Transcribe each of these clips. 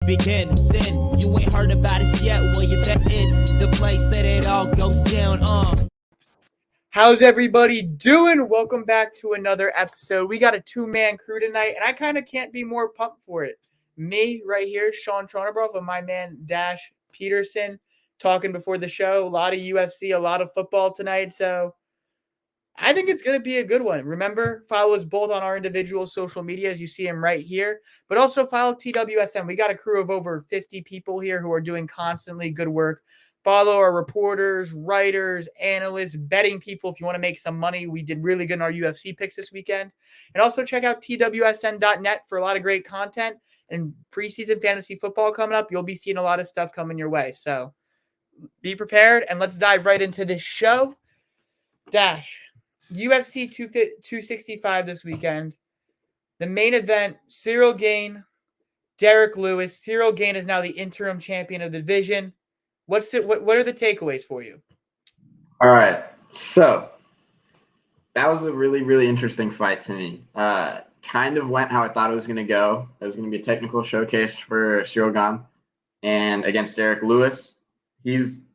begin. Sin, you ain't heard about us yet. Well, you bet it's the place that it all goes down. How's everybody doing? Welcome back to another episode. We got a two-man crew tonight, and I kind of can't be more pumped for it. Me right here, Shaun and my man Dash Peterson, talking before the show. A lot of UFC, a lot of football tonight, so I think it's going to be a good one. Remember, follow us both on our individual social medias. You see them right here, but also follow TWSN. We got a crew of over 50 people here who are doing constantly good work. Follow our reporters, writers, analysts, betting people if you want to make some money. We did really good in our UFC picks this weekend. And also check out TWSN.net for a lot of great content. And preseason fantasy football coming up, you'll be seeing a lot of stuff coming your way. So be prepared, and let's dive right into this show. Dash. UFC 265 this weekend. The main event, Cyril Gane, Derek Lewis. Cyril Gane is now the interim champion of the division. What are the takeaways for you? All right. So that was a really, really interesting fight to me. Kind of went how I thought it was going to go. It was going to be a technical showcase for Cyril Gane and against Derek Lewis. He's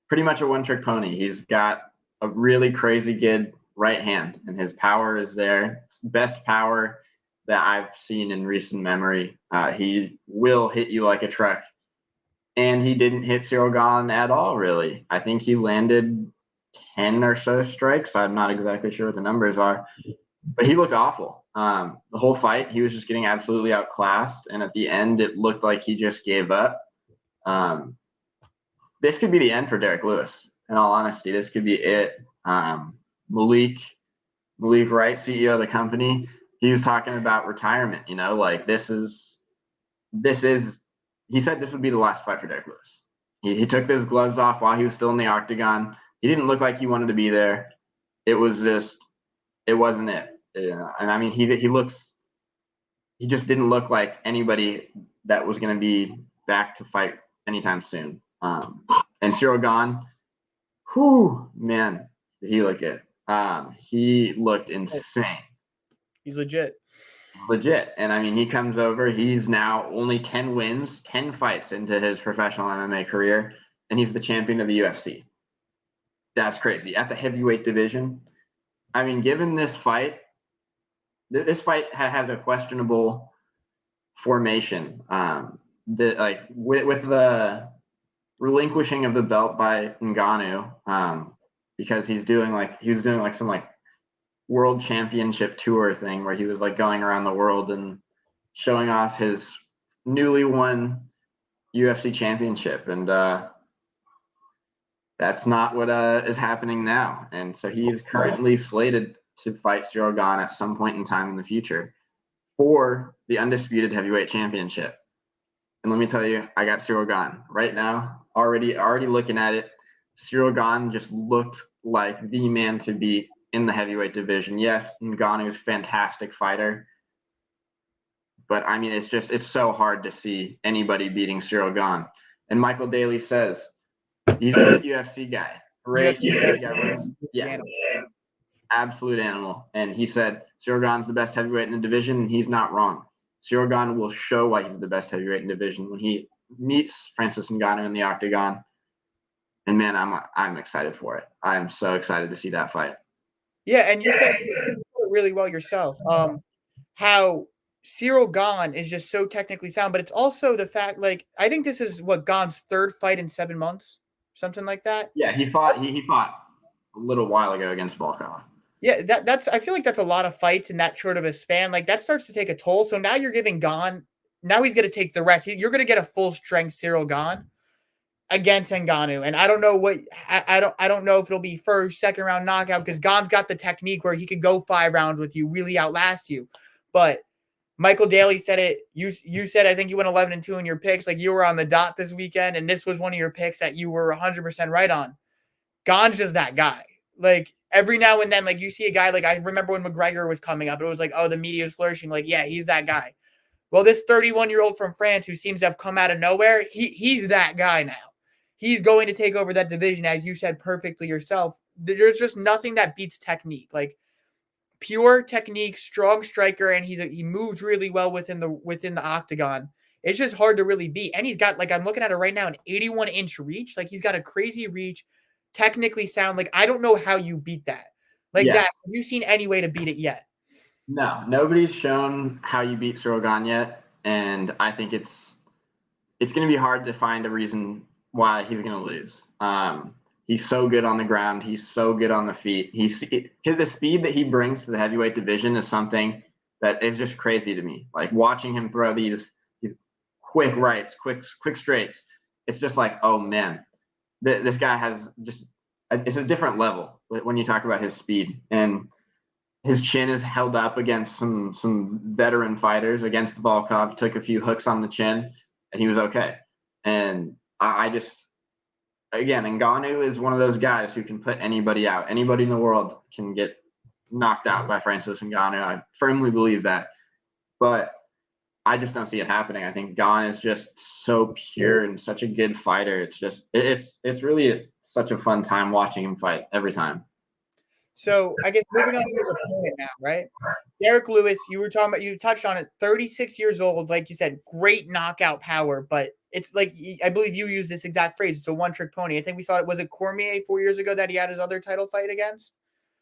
pretty much a one-trick pony. He's got a really crazy good right hand, and his power is there. It's the best power that I've seen in recent memory. He will hit you like a truck, and he didn't hit Cyril Gane at all, really. I think he landed 10 or so strikes. I'm not exactly sure what the numbers are, but he looked awful. The whole fight, he was just getting absolutely outclassed, and at the end, it looked like he just gave up. This could be the end for Derek Lewis. In all honesty, this could be it. Malik Wright, CEO of the company, he was talking about retirement. Like this is. He said this would be the last fight for Derek Lewis. He took those gloves off while he was still in the octagon. He didn't look like he wanted to be there. It was just, it wasn't it. And I mean, he just didn't look like anybody that was going to be back to fight anytime soon. And Cyril Gane, man, he looked good. He looked insane. He's legit. And I mean, he comes over, he's now only 10 wins, 10 fights into his professional MMA career, and he's the champion of the UFC. That's crazy. At the heavyweight division, I mean, given this fight had a questionable formation. With the relinquishing of the belt by Ngannou, because he was doing some world championship tour thing where he was going around the world and showing off his newly won UFC championship. And that's not what is happening now. And so he's currently slated to fight Cyril Gane at some point in time in the future for the undisputed heavyweight championship. And let me tell you, I got Cyril Gane right now, already looking at it. Cyril Gane just looked like the man to beat in the heavyweight division. Yes, Ngannou's a fantastic fighter, but I mean, it's so hard to see anybody beating Cyril Gane. And Michael Daly says he's a good UFC guy, great UFC guy. Yeah, absolute animal. And he said Cyril Gane's the best heavyweight in the division, and he's not wrong. Cyril Gane will show why he's the best heavyweight in the division when he meets Francis Ngannou in the octagon. And man, I'm excited for it. I'm so excited to see that fight. Yeah, and you said it really well yourself. How Cyril Gane is just so technically sound, but it's also the fact, I think this is Gane's third fight in 7 months, something like that. Yeah, he fought a little while ago against Volkov. Yeah, that's I feel like that's a lot of fights in that short of a span. That starts to take a toll. So now you're giving Gane, now he's going to take the rest. You're going to get a full strength Cyril Gane against Ngannou, and I don't know I don't know if it'll be first, second round knockout, because Gane's got the technique where he could go 5 rounds with you, really outlast you. But Michael Daly said it. You said, I think you went 11-2 in your picks. You were on the dot this weekend, and this was one of your picks that you were 100% right on. Gane's just that guy. Every now and then, you see a guy, I remember when McGregor was coming up, it was oh, the media is flourishing. Yeah, he's that guy. Well, this 31-year-old from France who seems to have come out of nowhere, he's that guy now. He's going to take over that division, as you said perfectly yourself. There's just nothing that beats technique. Pure technique, strong striker, and he moves really well within the octagon. It's just hard to really beat. And he's got, like, I'm looking at it right now, an 81-inch reach. Like, he's got a crazy reach, technically sound. Like, I don't know how you beat that. Like, Yeah. that, have you seen any way to beat it yet? No, nobody's shown how you beat Strogan yet, and I think it's going to be hard to find a reason why he's going to lose. He's so good on the ground. He's so good on the feet. The speed that he brings to the heavyweight division is something that is just crazy to me. Like watching him throw these quick rights, quick straights. It's just like, oh man, this guy has it's a different level when you talk about his speed, and his chin is held up against some veteran fighters. Against Volkov, took a few hooks on the chin, and he was okay. And again, Ngannou is one of those guys who can put anybody out. Anybody in the world can get knocked out by Francis Ngannou. I firmly believe that. But I just don't see it happening. I think Ngannou is just so pure and such a good fighter. It's really such a fun time watching him fight every time. So I guess moving on to his opponent now, right? Derek Lewis, you touched on it, 36 years old, like you said, great knockout power, but it's like, I believe you used this exact phrase, it's a one-trick pony. I think we saw it, was it Cormier 4 years ago that he had his other title fight against?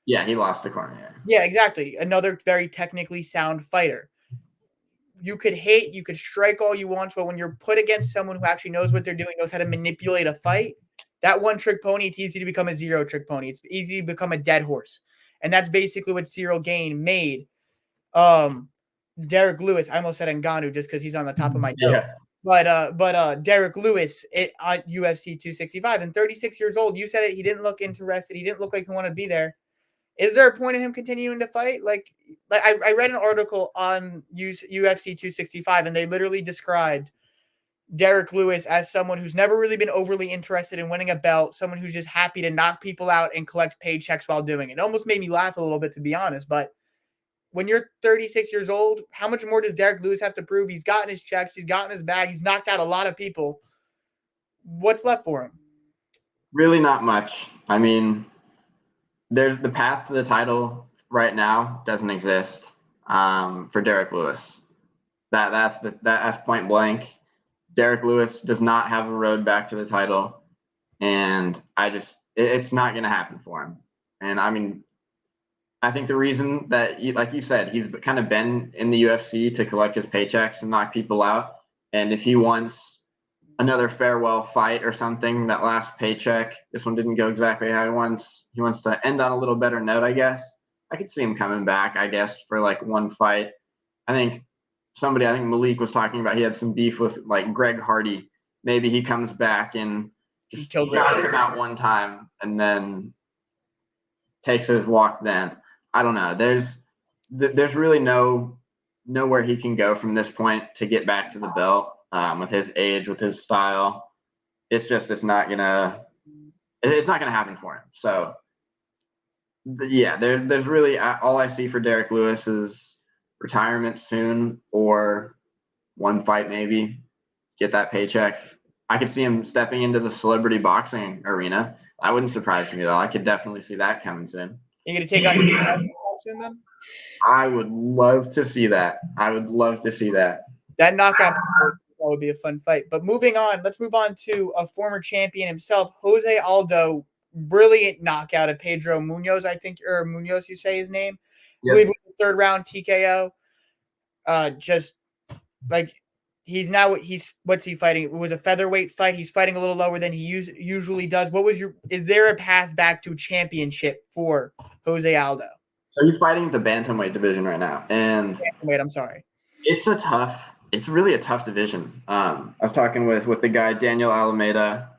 Yeah, he lost to Cormier. Yeah, exactly. Another very technically sound fighter. You could hate, you could strike all you want, but when you're put against someone who actually knows what they're doing, knows how to manipulate a fight, that one-trick pony, it's easy to become a zero-trick pony. It's easy to become a dead horse. And that's basically what Cyril Gane made Derek Lewis. I almost said Ngannou just because he's on the top of my notes. Yeah. But Derek Lewis at UFC 265 and 36 years old. You said it. He didn't look interested. He didn't look like he wanted to be there. Is there a point in him continuing to fight? Like I read an article on UFC 265, and they literally described Derek Lewis as someone who's never really been overly interested in winning a belt, someone who's just happy to knock people out and collect paychecks while doing it. It almost made me laugh a little bit, to be honest. But when you're 36 years old, how much more does Derek Lewis have to prove? He's gotten his checks. He's gotten his bag. He's knocked out a lot of people. What's left for him? Really not much. I mean, there's the path to the title right now doesn't exist for Derek Lewis. That's point blank. Derek Lewis does not have a road back to the title, and it's not going to happen for him. And I mean, I think the reason that, like you said, he's kind of been in the UFC to collect his paychecks and knock people out. And if he wants another farewell fight or something, that last paycheck, this one didn't go exactly how he wants to end on a little better note, I guess. I could see him coming back, I guess, for like one fight. I think Malik was talking about he had some beef with like Greg Hardy. Maybe he comes back and just knocks him out one time and then takes his walk then. I don't know. There's really nowhere he can go from this point to get back to the belt with his age, with his style. It's not gonna happen for him. So yeah, there's really all I see for Derek Lewis is retirement soon or one fight maybe, get that paycheck. I could see him stepping into the celebrity boxing arena. That wouldn't surprise me at all. I could definitely see that coming soon. You're going to take on soon then? I would love to see that. That knockout would be a fun fight. But moving on, let's move on to a former champion himself, Jose Aldo. Brilliant knockout of Pedro Munoz, I think, or Munoz, you say his name. Yep. I believe it was the third round TKO. Just like what's he fighting? It was a featherweight fight. He's fighting a little lower than he usually does. Is there a path back to championship for Jose Aldo? So he's fighting the bantamweight division right now, and bantamweight. I'm sorry. It's really a tough division. I was talking with the guy Daniel Alameda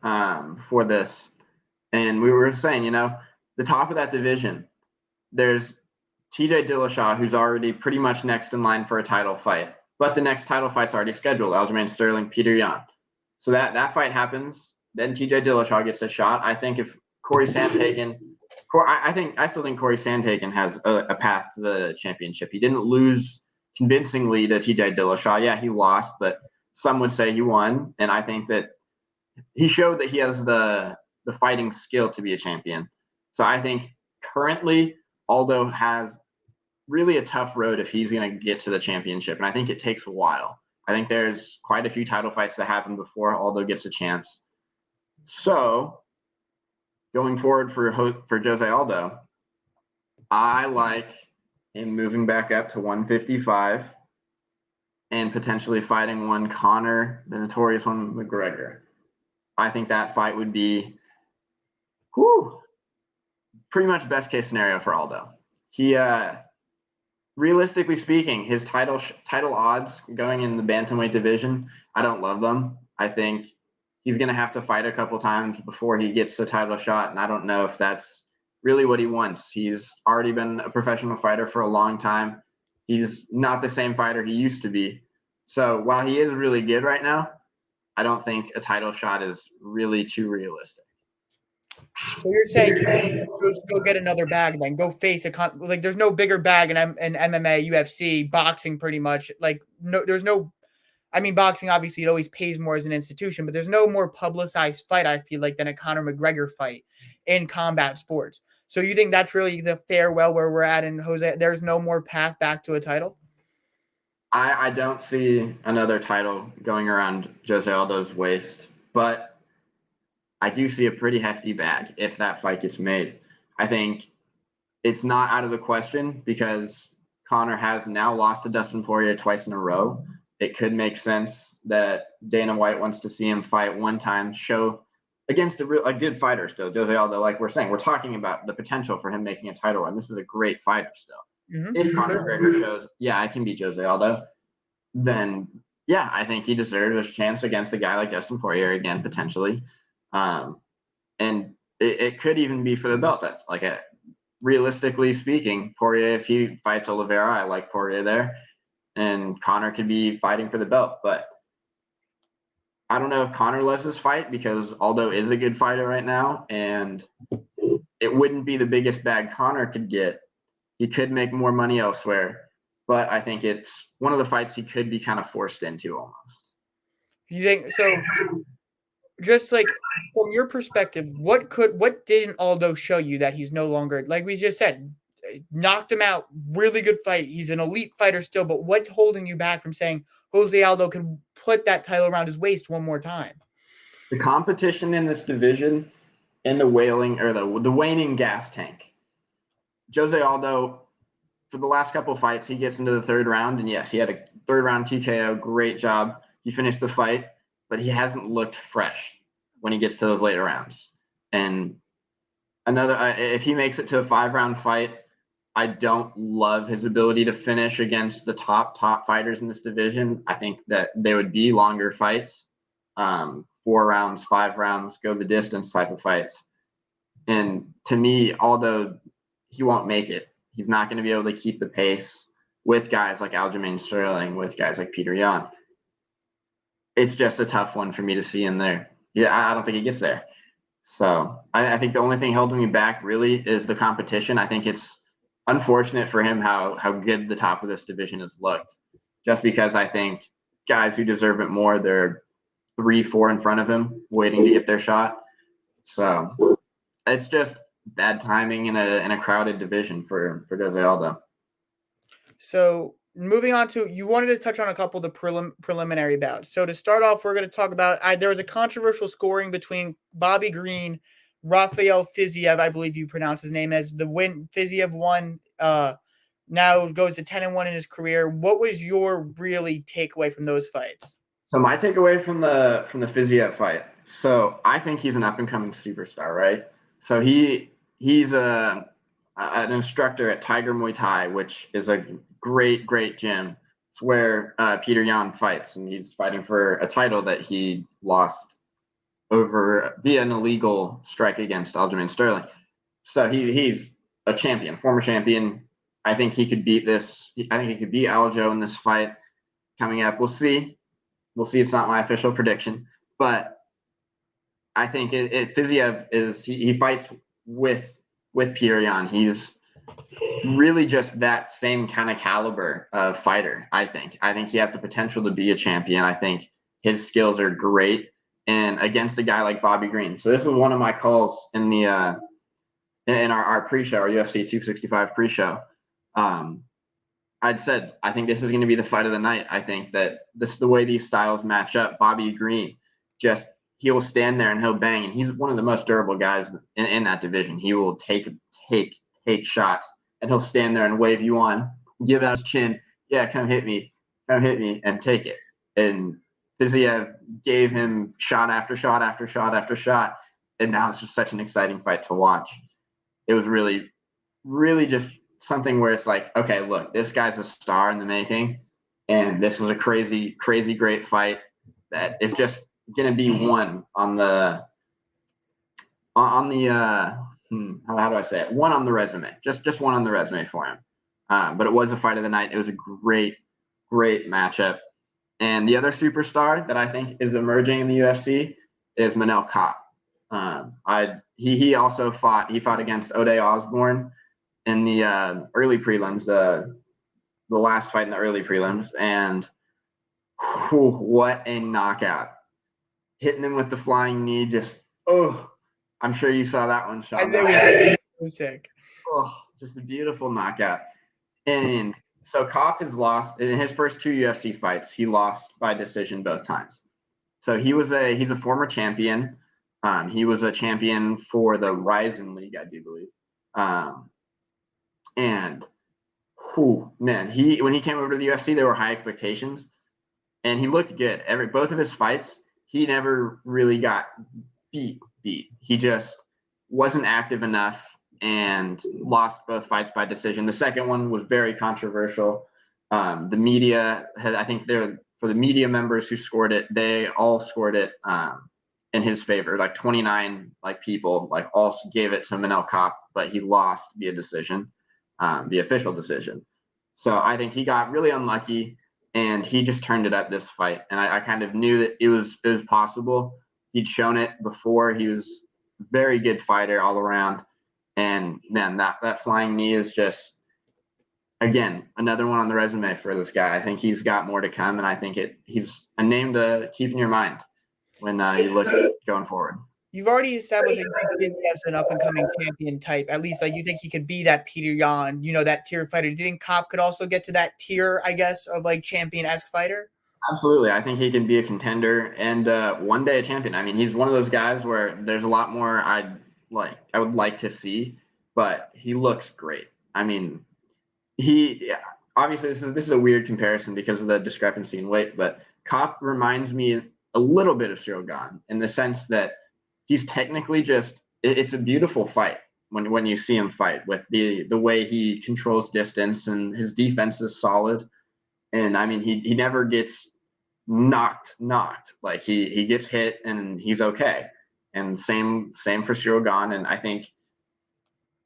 for this, and we were saying, the top of that division, there's TJ Dillashaw, who's already pretty much next in line for a title fight. But the next title fight's already scheduled, Aljamain Sterling, Peter Yan. So that fight happens, then TJ Dillashaw gets a shot. I think if Corey Sandhagen – I still think Corey Sandhagen has a path to the championship. He didn't lose convincingly to TJ Dillashaw. Yeah, he lost, but some would say he won. And I think that he showed that he has the fighting skill to be a champion. So I think currently Aldo has really a tough road if he's going to get to the championship. And I think it takes a while. I think there's quite a few title fights that happen before Aldo gets a chance. So going forward for Jose Aldo, I like him moving back up to 155 and potentially fighting one Conor, the notorious one, McGregor. I think that fight would be pretty much best case scenario for Aldo. He, realistically speaking, his title odds going in the bantamweight division, I don't love them. I think he's going to have to fight a couple times before he gets the title shot, and I don't know if that's really what he wants. He's already been a professional fighter for a long time. He's not the same fighter he used to be. So while he is really good right now, I don't think a title shot is really too realistic. So you're saying just go get another bag, then go face like there's no bigger bag in MMA, UFC, boxing, pretty much. Like no, there's no. I mean, boxing obviously it always pays more as an institution, but there's no more publicized fight I feel like than a Conor McGregor fight in combat sports. So you think that's really the farewell where we're at in Jose? There's no more path back to a title. I don't see another title going around Jose Aldo's waist, but I do see a pretty hefty bag if that fight gets made. I think it's not out of the question because Conor has now lost to Dustin Poirier twice in a row. It could make sense that Dana White wants to see him fight one time, show against a good fighter still. Jose Aldo, like we're saying, we're talking about the potential for him making a title run. This is a great fighter still. Mm-hmm. If Conor McGregor shows, yeah, I can beat Jose Aldo, then yeah, I think he deserves a chance against a guy like Dustin Poirier again, potentially. And it could even be for the belt. That's like realistically speaking, Poirier, if he fights Oliveira, I like Poirier there. And Conor could be fighting for the belt. But I don't know if Conor loves this fight because Aldo is a good fighter right now. And it wouldn't be the biggest bag Conor could get. He could make more money elsewhere. But I think it's one of the fights he could be kind of forced into almost. You think so? Just like from your perspective, what didn't Aldo show you that he's no longer, like we just said, knocked him out, really good fight. He's an elite fighter still, but what's holding you back from saying Jose Aldo could put that title around his waist one more time? The competition in this division and the waning gas tank. Jose Aldo, for the last couple of fights, he gets into the third round, and yes, he had a third round TKO. Great job. He finished the fight, but he hasn't looked fresh when he gets to those later rounds. And if he makes it to a 5-round fight, I don't love his ability to finish against the top fighters in this division. I think that they would be longer fights, 4 rounds, 5 rounds, go the distance type of fights. And to me, although he won't make it, he's not going to be able to keep the pace with guys like Aljamain Sterling, with guys like Peter Yan. It's just a tough one for me to see in there. Yeah, I don't think he gets there. So I think the only thing holding me back really is the competition. I think it's unfortunate for him how good the top of this division has looked. Just because I think guys who deserve it more, they're 3-4 in front of him waiting to get their shot. So it's just bad timing in a crowded division for Jose Aldo. So moving on to, you wanted to touch on a couple of the preliminary bouts. So to start off, we're going to talk about, there was a controversial scoring between Bobby Green, Rafael Fiziev, I believe you pronounce his name as the win. Fiziev won, now goes to 10-1 in his career. What was your really takeaway from those fights? So my takeaway from the Fiziev fight. So I think he's an up and coming superstar, right? So he's an instructor at Tiger Muay Thai, which is a great gym. It's where Peter Yan fights, and he's fighting for a title that he lost via an illegal strike against Aljamain Sterling. So he's a champion, former champion. I think he could beat this. I think he could beat Aljo in this fight coming up. We'll see. It's not my official prediction, but I think Fiziev is he fights with Peter Yan. He's really just that same kind of caliber of fighter. I think he has the potential to be a champion. I think his skills are great, and against a guy like Bobby Green. So this was one of my calls in our pre-show, our UFC 265 pre-show. I think this is going to be the fight of the night. I think that this is the way these styles match up. Bobby Green, he will stand there and he'll bang, and he's one of the most durable guys in that division. He will take shots, and he'll stand there and wave you on, give out his chin, yeah, come hit me, and take it. And Fiziev gave him shot after shot after shot after shot, and now it's just such an exciting fight to watch. It was really, really just something where it's like, okay, look, this guy's a star in the making, and this is a crazy, crazy great fight that is just going to be won on the how do I say it? One on the resume, just one on the resume for him. But it was a fight of the night. It was a great, great matchup. And the other superstar that I think is emerging in the UFC is Manel Cop. He also fought against Ode Osborne in the early prelims, the last fight in the early prelims, and what a knockout! Hitting him with the flying knee, I'm sure you saw that one, Shaun. It was sick. Just a beautiful knockout. And so Cop has lost in his first 2 UFC fights. He lost by decision both times. So he's a former champion. He was a champion for the Ryzen League, I do believe. And when he came over to the UFC, there were high expectations, and he looked good. Both of his fights, he never really got beat. He just wasn't active enough and lost both fights by decision. The second one was very controversial. The media I think for the media members who scored it, they all scored it in his favor. Like 29 people all gave it to Manel Cop, but he lost via decision, the official decision. So I think he got really unlucky, and he just turned it up this fight. And I kind of knew that it was possible. He'd shown it before. He was a very good fighter all around. And man, that flying knee is just, again, another one on the resume for this guy. I think he's got more to come, and I think he's a name to keep in your mind when you look going forward. You've already established that you think as an up-and-coming champion type. At least, you think he could be that Peter Yan, that tier fighter. Do you think Cop could also get to that tier, I guess, of champion-esque fighter? Absolutely. I think he can be a contender and one day a champion. I mean, he's one of those guys where there's a lot more I would like to see, but he looks great. I mean, obviously this is a weird comparison because of the discrepancy in weight, but Cop reminds me a little bit of Cyril Gane in the sense that he's technically it's a beautiful fight when you see him fight, with the way he controls distance, and his defense is solid. And I mean, he never gets knocked. Like he gets hit and he's okay. And same for Cyril Gane. And I think,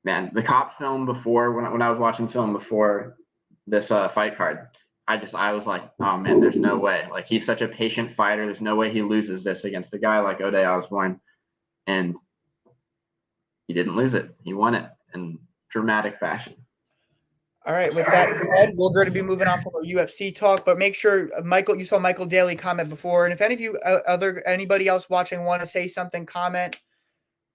man, the Cop film before, when I was watching film before this fight card, I was like, oh man, there's no way. He's such a patient fighter. There's no way he loses this against a guy like Ode Osborne. And he didn't lose it. He won it in dramatic fashion. All right. With that said, we're going to be moving on from our UFC talk, but make sure, Michael, you saw Michael Daly comment before. And if any of you, anybody else watching want to say something, comment,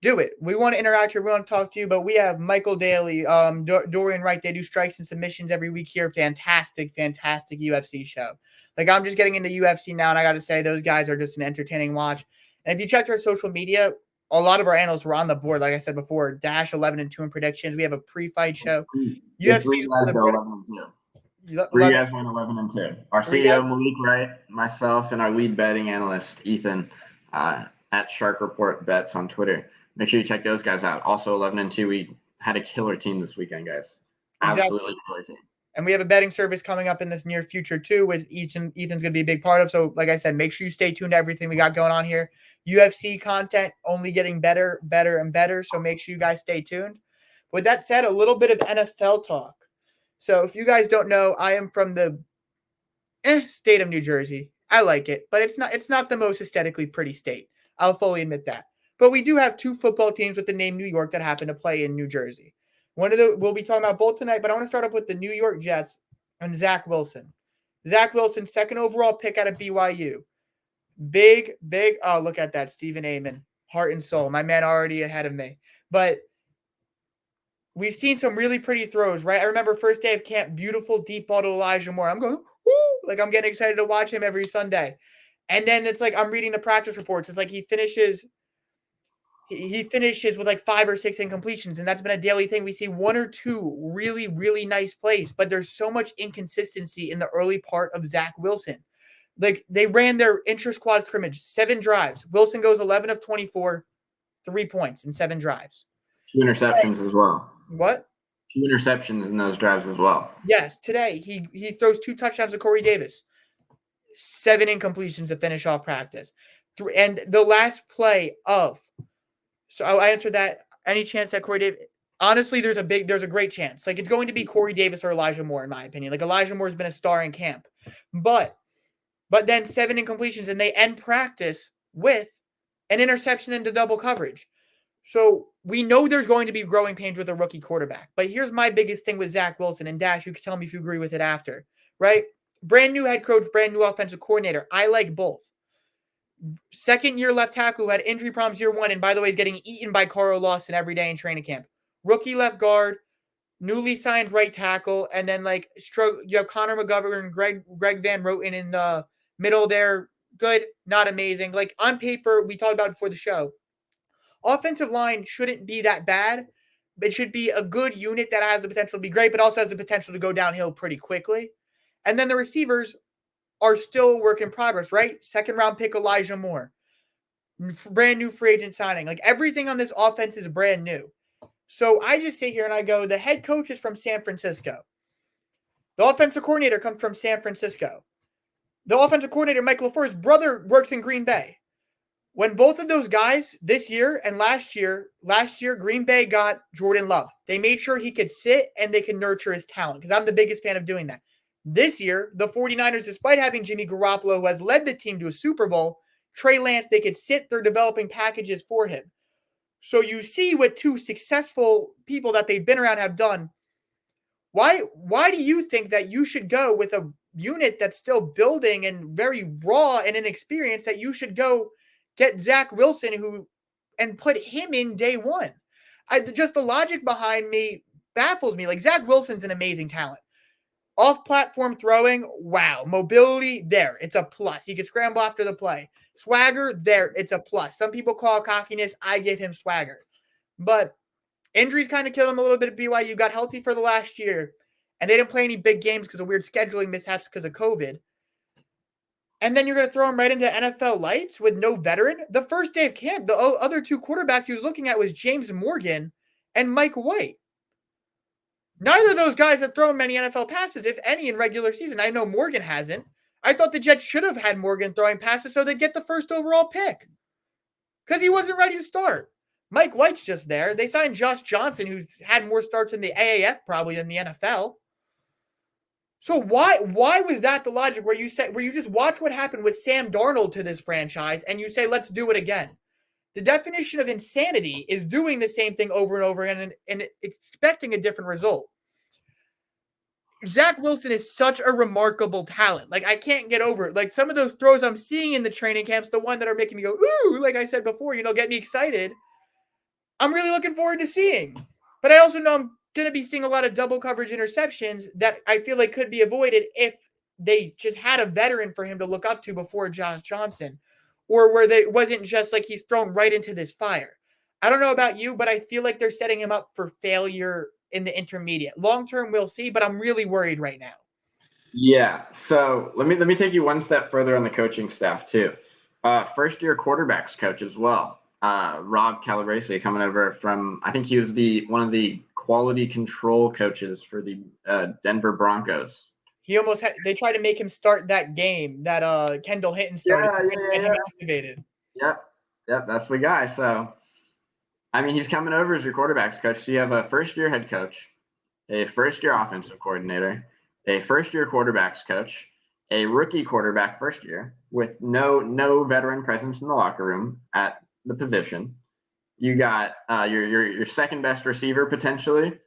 do it. We want to interact here. We want to talk to you, but we have Michael Daly, Dorian Wright. They do strikes and submissions every week here. Fantastic, fantastic UFC show. I'm just getting into UFC now, and I got to say, those guys are just an entertaining watch. And if you checked our social media, a lot of our analysts were on the board. Like I said before, Dash 11-2 in predictions. We have a pre-fight show. UFC 3 guys go 11-2. 3 guys went 11-2. Our CEO Malik Wright, myself, and our lead betting analyst Ethan at Shark Report Bets on Twitter. Make sure you check those guys out. Also 11-2. We had a killer team this weekend, guys. Absolutely killer team. And we have a betting service coming up in this near future too, with Ethan's going to be a big part of. So like I said, make sure you stay tuned to everything we got going on here. UFC content only getting better, and better. So make sure you guys stay tuned. With that said, a little bit of NFL talk. So if you guys don't know, I am from the state of New Jersey. I like it, but it's not the most aesthetically pretty state. I'll fully admit that. But we do have 2 football teams with the name New York that happen to play in New Jersey. We'll be talking about both tonight, but I want to start off with the New York Jets and Zach Wilson. Zach Wilson, 2nd overall pick out of BYU. Big, oh, look at that, Stephen Amon. Heart and soul. My man already ahead of me. But we've seen some really pretty throws, right? I remember first day of camp, beautiful deep ball to Elijah Moore. I'm going, woo! Like I'm getting excited to watch him every Sunday. And then it's like I'm reading the practice reports. It's like he finishes with like 5 or 6 incompletions, and that's been a daily thing. We see 1 or 2 really, really nice plays, but there's so much inconsistency in the early part of Zach Wilson. Like they ran their inter-squad scrimmage, 7 drives. Wilson goes 11 of 24, 3 points in 7 drives. 2 interceptions as well. What? 2 interceptions in those drives as well. Yes, today he throws 2 touchdowns to Corey Davis, 7 incompletions to finish off practice. And the last play of, so I answered that. Any chance that Corey Davis? Honestly, there's a great chance. Like it's going to be Corey Davis or Elijah Moore, in my opinion. Like Elijah Moore's been a star in camp, but then 7 incompletions, and they end practice with an interception into double coverage. So we know there's going to be growing pains with a rookie quarterback. But here's my biggest thing with Zach Wilson, and Dash, you can tell me if you agree with it after, right? Brand new head coach, brand new offensive coordinator. I like both. Second year left tackle who had injury problems year 1, and by the way, is getting eaten by Carl Lawson every day in training camp. Rookie left guard, newly signed right tackle, and then like you have Connor McGovern and Greg Van Roten in the middle there. Good, not amazing. Like on paper, we talked about it before the show. Offensive line shouldn't be that bad. It should be a good unit that has the potential to be great, but also has the potential to go downhill pretty quickly. And then the receivers are still a work in progress, right? 2nd round pick Elijah Moore, brand new free agent signing. Like everything on this offense is brand new. So I just sit here and I go, the head coach is from San Francisco. The offensive coordinator comes from San Francisco. The offensive coordinator, Mike LaFleur's brother, works in Green Bay. When both of those guys this year and last year, Green Bay got Jordan Love. They made sure he could sit and they could nurture his talent because I'm the biggest fan of doing that. This year, the 49ers, despite having Jimmy Garoppolo, who has led the team to a Super Bowl, Trey Lance, they could sit their developing packages for him. So you see what 2 successful people that they've been around have done. Why do you think that you should go with a unit that's still building and very raw and inexperienced, that you should go get Zach Wilson and put him in day 1? Just the logic behind me baffles me. Like Zach Wilson's an amazing talent. Off-platform throwing, wow. Mobility, there, it's a plus. He could scramble after the play. Swagger, there, it's a plus. Some people call it cockiness. I give him swagger. But injuries kind of killed him a little bit at BYU. Got healthy for the last year. And they didn't play any big games because of weird scheduling mishaps because of COVID. And then you're going to throw him right into NFL lights with no veteran? The first day of camp, the other 2 quarterbacks he was looking at was James Morgan and Mike White. Neither of those guys have thrown many NFL passes, if any, in regular season. I know Morgan hasn't. I thought the Jets should have had Morgan throwing passes so they'd get the 1st overall pick because he wasn't ready to start. Mike White's just there. They signed Josh Johnson, who's had more starts in the AAF probably than the NFL. So why was that the logic where you just watch what happened with Sam Darnold to this franchise and you say, let's do it again? The definition of insanity is doing the same thing over and over again and expecting a different result. Zach Wilson is such a remarkable talent. Like, I can't get over it. Like, some of those throws I'm seeing in the training camps, the one that are making me go, ooh, like I said before, get me excited. I'm really looking forward to seeing. But I also know I'm going to be seeing a lot of double coverage interceptions that I feel like could be avoided if they just had a veteran for him to look up to before Josh Johnson, or where they wasn't just like he's thrown right into this fire. I don't know about you, but I feel like they're setting him up for failure in the intermediate. Long term, we'll see, but I'm really worried right now. Yeah. So let me take you one step further on the coaching staff too. First year quarterbacks coach as well. Rob Calabrese coming over from, I think he was one of the quality control coaches for the Denver Broncos. They tried to make him start that game that Kendall Hinton started and him activated. Yep, that's the guy. So, I mean, he's coming over as your quarterbacks coach. So you have a first-year head coach, a first-year offensive coordinator, a first-year quarterbacks coach, a rookie quarterback first year with no veteran presence in the locker room at the position. You got your second best receiver potentially,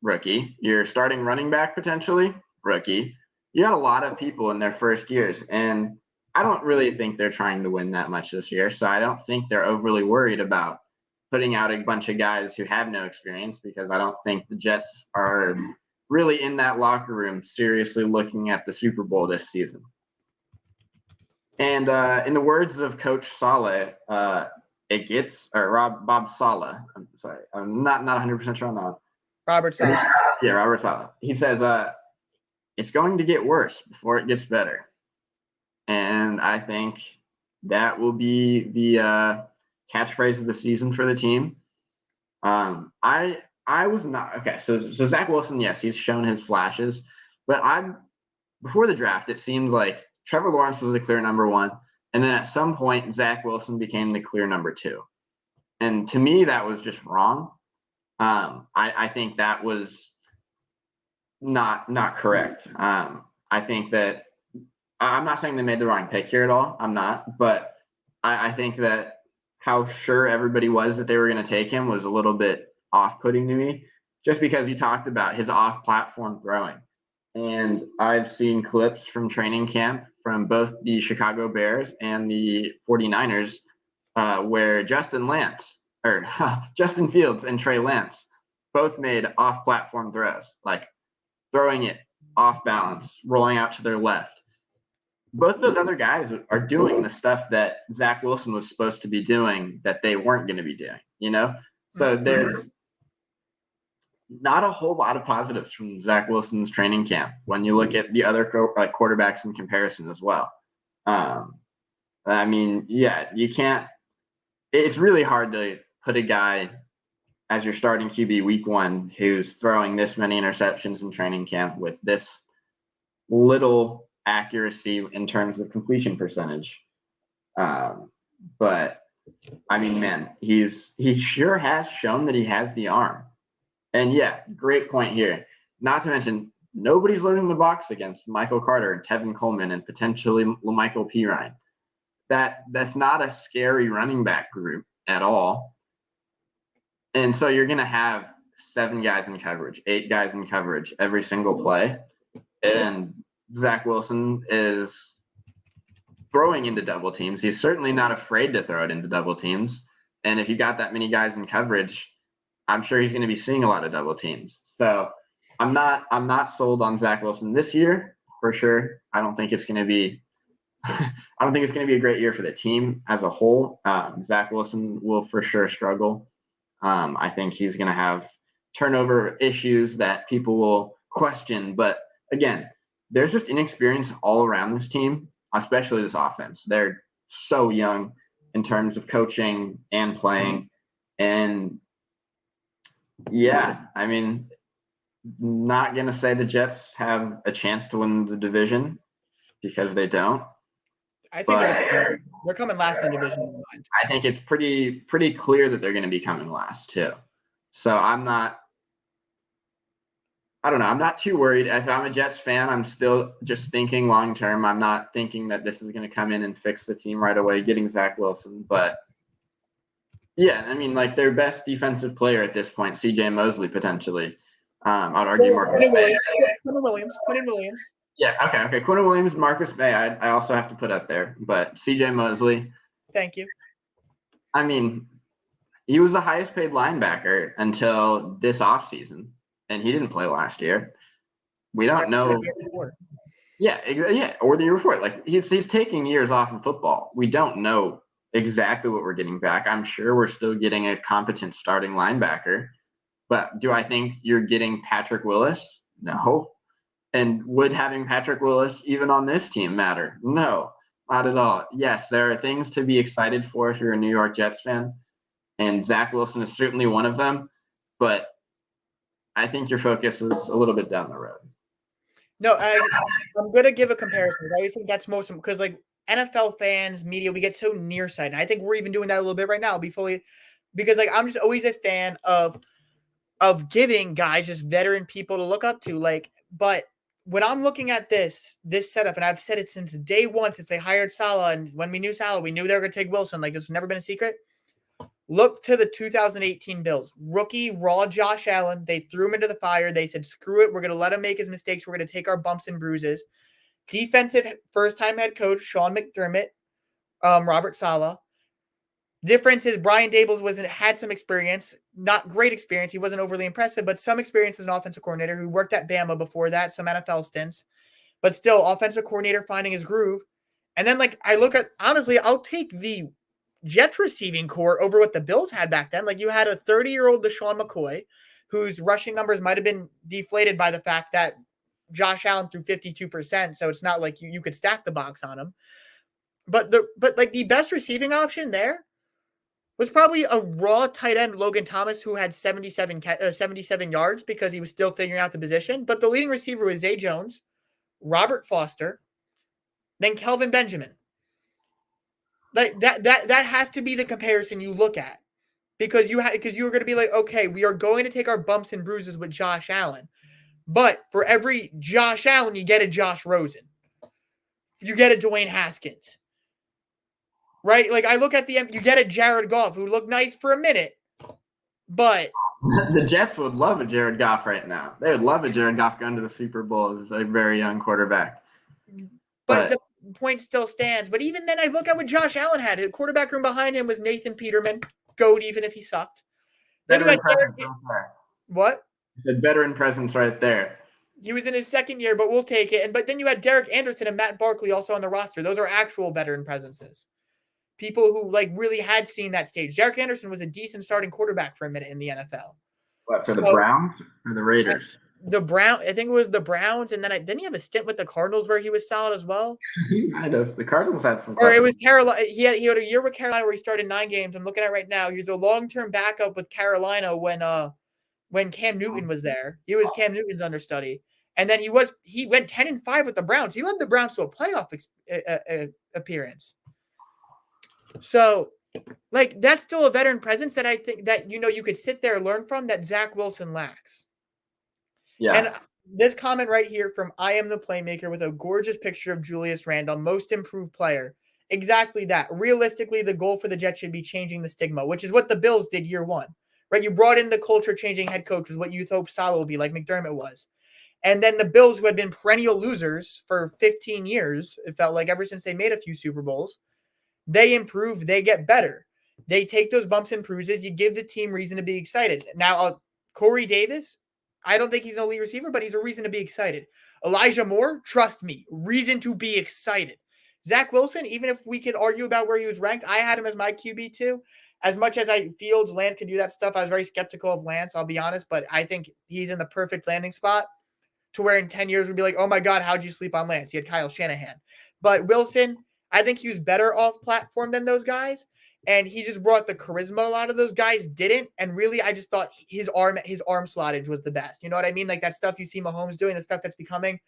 rookie. Your starting running back potentially, rookie. You got a lot of people in their first years, and I don't really think they're trying to win that much this year. So I don't think they're overly worried about putting out a bunch of guys who have no experience, because I don't think the Jets are really in that locker room seriously looking at the Super Bowl this season. And in the words of Coach Saleh, Bob Saleh. I'm sorry, I'm not 100% sure on that one. Robert Saleh. Yeah, Robert Saleh. He says it's going to get worse before it gets better, and I think that will be the catchphrase of the season for the team. I was not okay. So Zach Wilson, yes, he's shown his flashes, but before the draft, it seems like Trevor Lawrence was the clear number one, and then at some point, Zach Wilson became the clear number two, and to me, that was just wrong. I think that was not correct. I think that I'm not saying they made the wrong pick here at all. I'm not, but I think that how sure everybody was that they were going to take him was a little bit off-putting to me, just because you talked about his off-platform throwing. And I've seen clips from training camp from both the Chicago Bears and the 49ers where Justin Fields and Trey Lance both made off-platform throws, like throwing it off balance, rolling out to their left. Both of those other guys are doing the stuff that Zach Wilson was supposed to be doing that they weren't going to be doing, you know? So there's not a whole lot of positives from Zach Wilson's training camp when you look at the other quarterbacks in comparison as well. I mean, yeah, you can't – it's really hard to put a guy as your starting QB week one who's throwing this many interceptions in training camp with this little accuracy in terms of completion percentage. But I mean, man, he sure has shown that he has the arm. And yeah, great point here. Not to mention, nobody's loading the box against Michael Carter and Tevin Coleman and potentially LaMichael Pirine. That's not a scary running back group at all. And so you're going to have 7 guys in coverage, 8 guys in coverage every single play. And Zach Wilson is throwing into double teams. He's certainly not afraid to throw it into double teams. And if you got that many guys in coverage, I'm sure he's going to be seeing a lot of double teams. So I'm not sold on Zach Wilson this year for sure. I don't think it's going to be a great year for the team as a whole. Zach Wilson will for sure struggle. I think he's going to have turnover issues that people will question. But again, there's just inexperience all around this team, especially this offense. They're so young in terms of coaching and playing. And yeah, I mean, not going to say the Jets have a chance to win the division because they don't. I think they're coming last in the division. I think it's pretty clear that they're going to be coming last too. So I'm not too worried. If I'm a Jets fan, I'm still just thinking long term. I'm not thinking that this is going to come in and fix the team right away, getting Zach Wilson. But yeah, I mean, like their best defensive player at this point, CJ Mosley, potentially. I'd argue Marcus May. Quentin Williams. Yeah, okay. Quentin Williams, Marcus May, I also have to put up there. But CJ Mosley. Thank you. I mean, he was the highest paid linebacker until this offseason, and he didn't play last year. We don't know. Yeah, or the year before. Like he's taking years off of football. We don't know exactly what we're getting back. I'm sure we're still getting a competent starting linebacker. But do I think you're getting Patrick Willis? No. And would having Patrick Willis even on this team matter? No, not at all. Yes, there are things to be excited for if you're a New York Jets fan, and Zach Wilson is certainly one of them. But I think your focus is a little bit down the road. No, I'm going to give a comparison. I think that's most because like NFL fans, media, we get so nearsighted. And I think we're even doing that a little bit right now. Because like I'm just always a fan of giving guys just veteran people to look up to. Like, but when I'm looking at this setup, and I've said it since day one, since they hired Saleh, and when we knew Saleh, we knew they were going to take Wilson. Like, this has never been a secret. Look to the 2018 Bills. Rookie, raw Josh Allen. They threw him into the fire. They said, screw it. We're going to let him make his mistakes. We're going to take our bumps and bruises. Defensive first-time head coach, Shaun McDermott, Robert Saleh. Difference is Brian Daboll had some experience, not great experience. He wasn't overly impressive, but some experience as an offensive coordinator who worked at Bama before that, some NFL stints, but still offensive coordinator finding his groove. And then I look at, honestly, I'll take the Jets receiving core over what the Bills had back then. Like you had a 30-year-old Deshaun McCoy whose rushing numbers might have been deflated by the fact that Josh Allen threw 52%. So it's not like you could stack the box on him. But the best receiving option there was probably a raw tight end, Logan Thomas, who had 77 yards because he was still figuring out the position. But the leading receiver was Zay Jones, Robert Foster, then Kelvin Benjamin. Like that has to be the comparison you look at because you're going to be like, okay, we are going to take our bumps and bruises with Josh Allen. But for every Josh Allen, you get a Josh Rosen. You get a Dwayne Haskins. Right? Like I look at you get a Jared Goff who looked nice for a minute, but the Jets would love a Jared Goff right now. They would love a Jared Goff going to the Super Bowl as a very young quarterback. But the point still stands. But even then, I look at what Josh Allen had. The quarterback room behind him was Nathan Peterman, GOAT, even if he sucked. Veteran presence right there. What? He said veteran presence right there. He was in his second year, but we'll take it. But then you had Derek Anderson and Matt Barkley also on the roster. Those are actual veteran presences. People who really had seen that stage. Derek Anderson was a decent starting quarterback for a minute in the NFL. What, for the Browns or the Raiders? I think it was the Browns, and then didn't he have a stint with the Cardinals where he was solid as well? He might have. The Cardinals had some. Or it was Carolina. He had a year with Carolina where he started 9 games. I'm looking at it right now. He was a long-term backup with Carolina when Cam Newton was there. He was Cam Newton's understudy, and then he went 10-5 with the Browns. He led the Browns to a playoff appearance. So, that's still a veteran presence that I think that you could sit there and learn from that Zach Wilson lacks. Yeah. And this comment right here from I Am the Playmaker with a gorgeous picture of Julius Randle, most improved player. Exactly that. Realistically, the goal for the Jets should be changing the stigma, which is what the Bills did year 1. Right? You brought in the culture-changing head coach, is what you thought Saleh would be, like McDermott was. And then the Bills, who had been perennial losers for 15 years, it felt like ever since they made a few Super Bowls, they improve, they get better. They take those bumps and bruises. You give the team reason to be excited. Now, Corey Davis, I don't think he's an elite receiver, but he's a reason to be excited. Elijah Moore, trust me, reason to be excited. Zach Wilson, even if we could argue about where he was ranked, I had him as my QB2. As much as Fields, Lance could do that stuff, I was very skeptical of Lance, I'll be honest, but I think he's in the perfect landing spot to where in 10 years we'd be like, oh my God, how'd you sleep on Lance? He had Kyle Shanahan. But Wilson, I think he was better off platform than those guys. And he just brought the charisma a lot of those guys didn't. And really, I just thought his arm slottage was the best. You know what I mean? Like that stuff you see Mahomes doing, the stuff that's becoming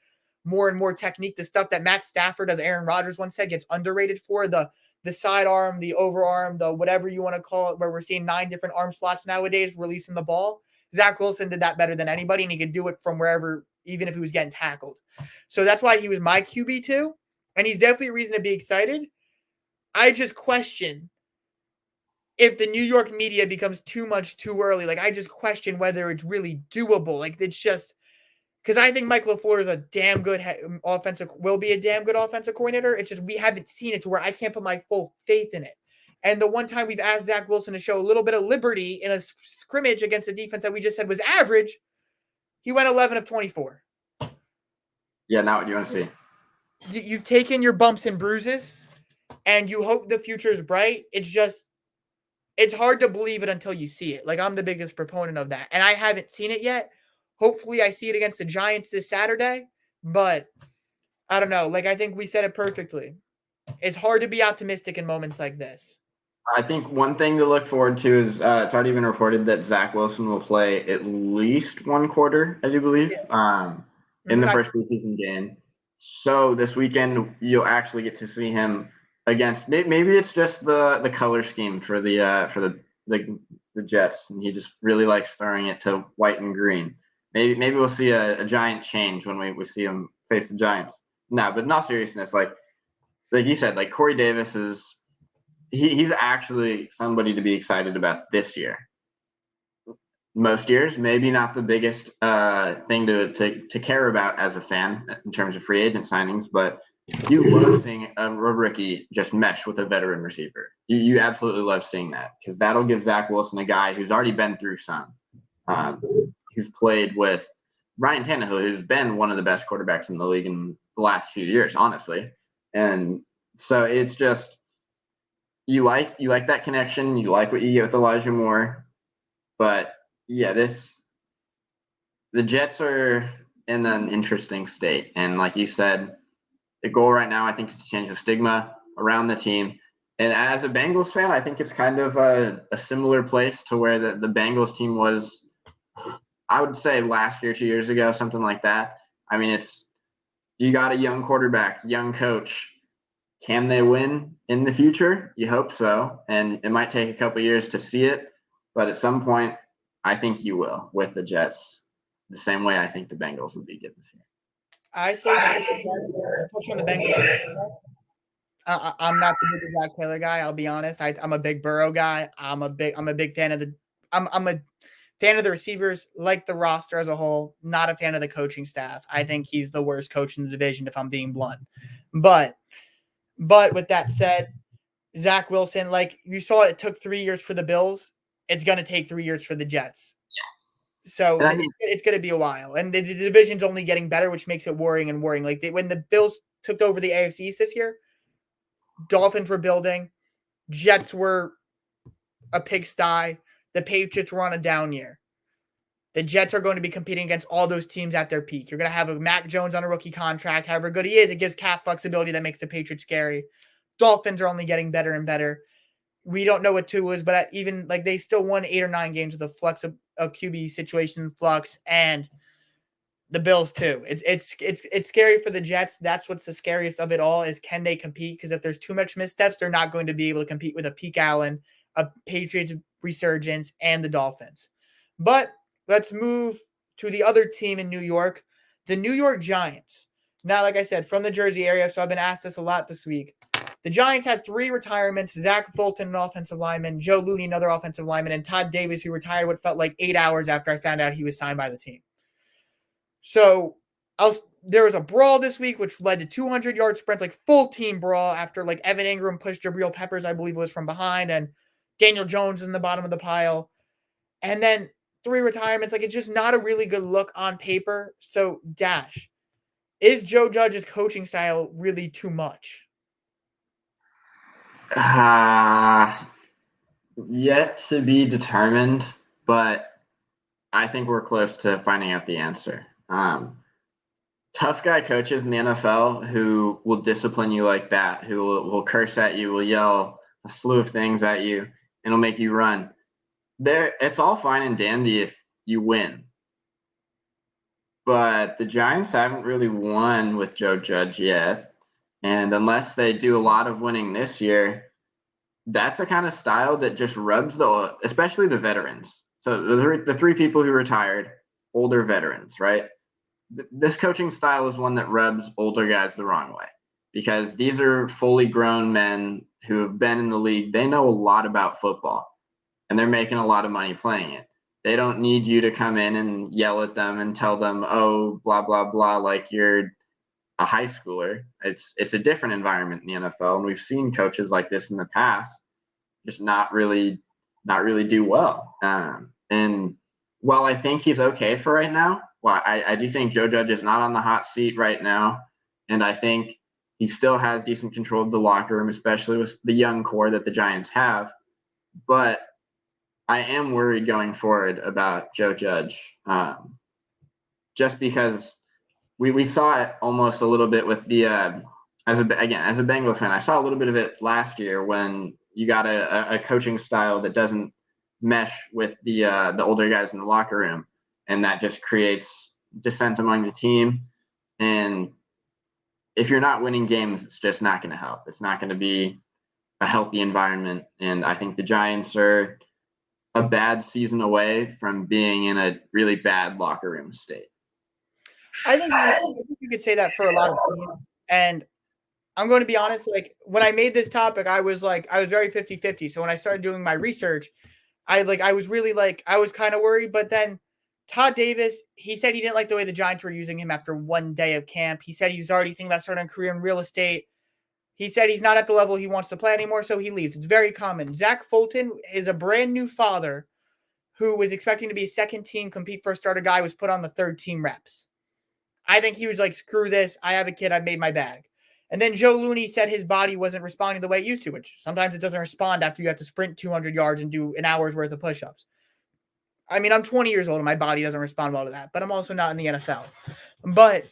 more and more technique, the stuff that Matt Stafford, as Aaron Rodgers once said, gets underrated for, the sidearm, the overarm, the whatever you want to call it, where we're seeing 9 different arm slots nowadays releasing the ball. Zach Wilson did that better than anybody, and he could do it from wherever, even if he was getting tackled. So that's why he was my QB2, and he's definitely a reason to be excited. I just question if the New York media becomes too much too early. Like, I just question whether it's really doable. Like, it's just because I think Mike LaFleur is a damn good will be a damn good offensive coordinator. It's just we haven't seen it to where I can't put my full faith in it. And the one time we've asked Zach Wilson to show a little bit of liberty in a scrimmage against a defense that we just said was average, he went 11 of 24. Yeah, not what you want to see. You've taken your bumps and bruises, and you hope the future is bright. It's hard to believe it until you see it. Like, I'm the biggest proponent of that. And I haven't seen it yet. Hopefully I see it against the Giants this Saturday. But I don't know. Like, I think we said it perfectly. It's hard to be optimistic in moments like this. I think one thing to look forward to is it's already been reported that Zach Wilson will play at least 1 quarter, I do believe, in the first preseason game. So this weekend, you'll actually get to see him against, maybe it's just the color scheme for the Jets, and he just really likes throwing it to white and green. Maybe we'll see a giant change when we see him face the Giants. No, but in all seriousness, like you said, like Corey Davis is he's actually somebody to be excited about this year. Most years, maybe not the biggest thing to care about as a fan in terms of free agent signings, but you love seeing a rookie just mesh with a veteran receiver. You absolutely love seeing that because that'll give Zach Wilson a guy who's already been through some, who's played with Ryan Tannehill, who's been one of the best quarterbacks in the league in the last few years, honestly. And so it's just you like that connection. You like what you get with Elijah Moore, but yeah, the Jets are in an interesting state, and like you said, the goal right now I think is to change the stigma around the team. And as a Bengals fan, I think it's kind of a similar place to where the Bengals team was, I would say last year, 2 years ago, something like that. I mean, you got a young quarterback, young coach. Can they win in the future? You hope so. And it might take a couple years to see it. But at some point, I think you will with the Jets, the same way I think the Bengals will be good this year. I think touch on the Bengals. I'm not the biggest Zach Taylor guy. I'll be honest. I'm a big Burrow guy. I'm a big fan of I'm a fan of the receivers, like the roster as a whole. Not a fan of the coaching staff. I think he's the worst coach in the division, if I'm being blunt. But with that said, Zach Wilson, like you saw, it took 3 years for the Bills. It's going to take 3 years for the Jets. So it's going to be a while. And the division's only getting better, which makes it worrying. Like when the Bills took over the AFC East this year, Dolphins were building. Jets were a pigsty. The Patriots were on a down year. The Jets are going to be competing against all those teams at their peak. You're going to have a Mac Jones on a rookie contract. However good he is, it gives cap flexibility that makes the Patriots scary. Dolphins are only getting better and better. We don't know what Tua is, but even like they still won 8 or 9 games with a QB situation in flux, and the Bills too. It's scary for the Jets. That's what's the scariest of it all is, can they compete? Because if there's too much missteps, they're not going to be able to compete with a Peak Allen, a Patriots resurgence, and the Dolphins. But let's move to the other team in New York, the New York Giants. Now, like I said, from the Jersey area, so I've been asked this a lot this week. The Giants had 3 retirements: Zach Fulton, an offensive lineman, Joe Looney, another offensive lineman, and Todd Davis, who retired what felt like 8 hours after I found out he was signed by the team. So there was a brawl this week, which led to 200-yard sprints, like full team brawl, after like Evan Ingram pushed Jabril Peppers, I believe, was from behind, and Daniel Jones in the bottom of the pile. And then 3 retirements. Like, it's just not a really good look on paper. So, Dash, is Joe Judge's coaching style really too much? Yet to be determined, but I think we're close to finding out the answer. Tough guy coaches in the NFL who will discipline you like that, who will curse at you, will yell a slew of things at you, and will make you run. It's all fine and dandy if you win. But the Giants haven't really won with Joe Judge yet. And unless they do a lot of winning this year, that's the kind of style that just rubs especially the veterans. So the 3 people who retired, older veterans, right? This coaching style is one that rubs older guys the wrong way, because these are fully grown men who have been in the league. They know a lot about football, and they're making a lot of money playing it. They don't need you to come in and yell at them and tell them, oh, blah, blah, blah, like you're a high schooler. It's a different environment in the NFL, and we've seen coaches like this in the past just not really do well. And while I think he's okay for right now, I do think Joe Judge is not on the hot seat right now, and I think he still has decent control of the locker room, especially with the young core that the Giants have. But I am worried going forward about Joe Judge, just because we saw it almost a little bit with the as a Bengals fan, I saw a little bit of it last year when you got a coaching style that doesn't mesh with the older guys in the locker room, and that just creates dissent among the team. And if you're not winning games, it's just not going to help. It's not going to be a healthy environment. And I think the Giants are a bad season away from being in a really bad locker room state. I think you could say that for a lot of teams. And I'm going to be honest, like when I made this topic, I was very 50-50. So when I started doing my research, I was kind of worried, but then Todd Davis, he said he didn't like the way the Giants were using him after one day of camp. He said he was already thinking about starting a career in real estate. He said he's not at the level he wants to play anymore, so he leaves. It's very common. Zach Fulton is a brand new father who was expecting to be a second team, compete for a starter guy, was put on the third team reps. I think he was like, screw this. I have a kid. I've made my bag. And then Joe Looney said his body wasn't responding the way it used to, which sometimes it doesn't respond after you have to sprint 200 yards and do an hour's worth of push-ups. I mean, I'm 20 years old and my body doesn't respond well to that, but I'm also not in the NFL. But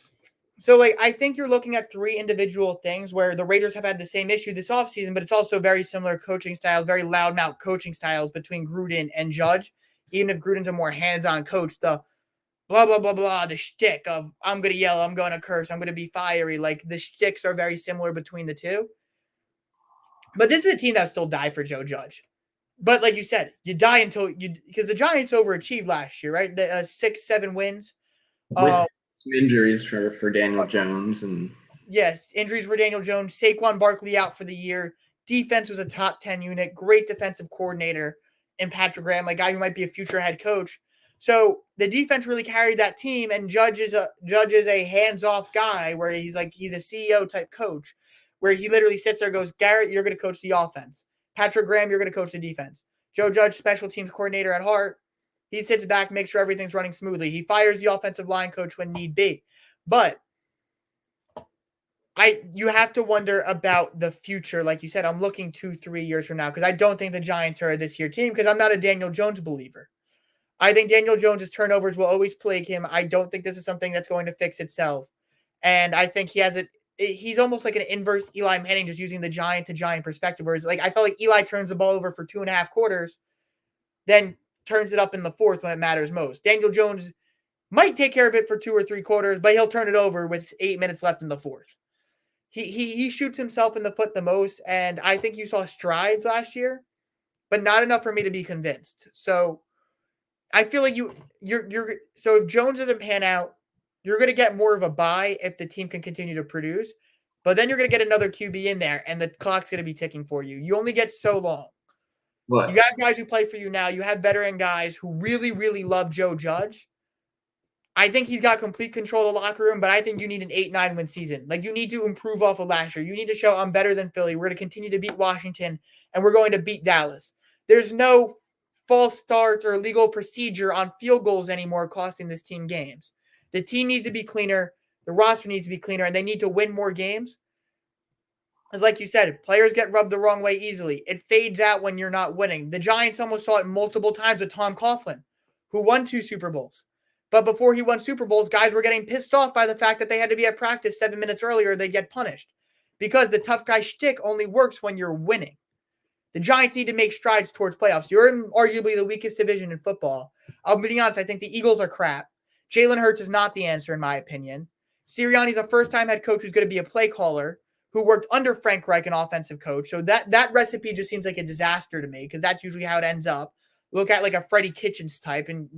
so, like, I think you're looking at three individual things where the Raiders have had the same issue this offseason, but it's also very similar coaching styles, very loudmouth coaching styles between Gruden and Judge. Even if Gruden's a more hands-on coach, the blah, blah, blah, blah, the shtick of I'm going to yell, I'm going to curse, I'm going to be fiery. Like, the shticks are very similar between the two. But this is a team that still die for Joe Judge. But like you said, you die until you, because the Giants overachieved last year, right? The 6-7 wins. With some injuries for Daniel Jones and yes, injuries for Daniel Jones. Saquon Barkley out for the year. Defense was a top 10 unit. Great defensive coordinator in Patrick Graham, a guy who might be a future head coach. So the defense really carried that team, and Judge is a hands-off guy where he's a CEO type coach, where he literally sits there and goes, Garrett, you're going to coach the offense. Patrick Graham, you're going to coach the defense. Joe Judge, special teams coordinator at heart. He sits back, makes sure everything's running smoothly. He fires the offensive line coach when need be. But you have to wonder about the future. Like you said, I'm looking 2-3 years from now because I don't think the Giants are a this year team because I'm not a Daniel Jones believer. I think Daniel Jones's turnovers will always plague him. I don't think this is something that's going to fix itself. And I think he's almost like an inverse Eli Manning, just using the giant to giant perspective. Whereas, like, I felt like Eli turns the ball over for 2.5 quarters, then turns it up in the fourth when it matters most. Daniel Jones might take care of it for 2 or 3 quarters, but he'll turn it over with 8 minutes left in the fourth. He shoots himself in the foot the most, and I think you saw strides last year, but not enough for me to be convinced. So I feel like so if Jones doesn't pan out, you're going to get more of a bye if the team can continue to produce. But then you're going to get another QB in there, and the clock's going to be ticking for you. You only get so long. what? You got guys who play for you now. You have veteran guys who really, really love Joe Judge. I think he's got complete control of the locker room, but I think you need an 8-9 win season. Like, you need to improve off of last year. You need to show I'm better than Philly. We're going to continue to beat Washington, and we're going to beat Dallas. There's no false starts or legal procedure on field goals anymore costing this team games. The team needs to be cleaner. The roster needs to be cleaner, and they need to win more games. Because like you said, players get rubbed the wrong way easily. It fades out when you're not winning. The Giants almost saw it multiple times with Tom Coughlin, who won 2 Super Bowls. But before he won Super Bowls, guys were getting pissed off by the fact that they had to be at practice 7 minutes earlier. They'd get punished. Because the tough guy shtick only works when you're winning. The Giants need to make strides towards playoffs. You're in arguably the weakest division in football. I'll be honest, I think the Eagles are crap. Jalen Hurts is not the answer, in my opinion. Sirianni's a first-time head coach who's going to be a play caller, who worked under Frank Reich, an offensive coach. So that recipe just seems like a disaster to me, because that's usually how it ends up. Look at like a Freddie Kitchens type and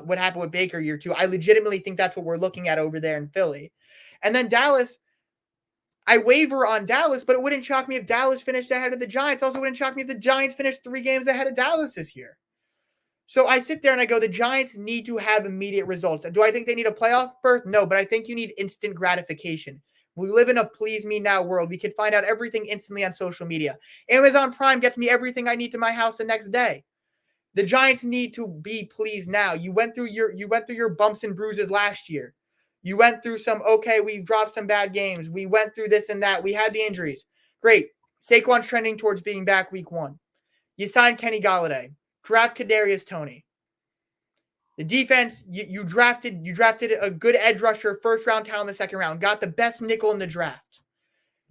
what happened with Baker year 2. I legitimately think that's what we're looking at over there in Philly. And then Dallas, I waver on Dallas, but it wouldn't shock me if Dallas finished ahead of the Giants. Also, wouldn't shock me if the Giants finished 3 games ahead of Dallas this year. So I sit there and I go, the Giants need to have immediate results. Do I think they need a playoff berth? No, but I think you need instant gratification. We live in a please me now world. We can find out everything instantly on social media. Amazon Prime gets me everything I need to my house the next day. The Giants need to be pleased now. You went through your bumps and bruises last year. You went through we've dropped some bad games. We went through this and that. We had the injuries. Great. Saquon's trending towards being back week 1. You signed Kenny Golladay. Draft Kadarius Toney. The defense, you drafted a good edge rusher, first-round talent in the second round. Got the best nickel in the draft.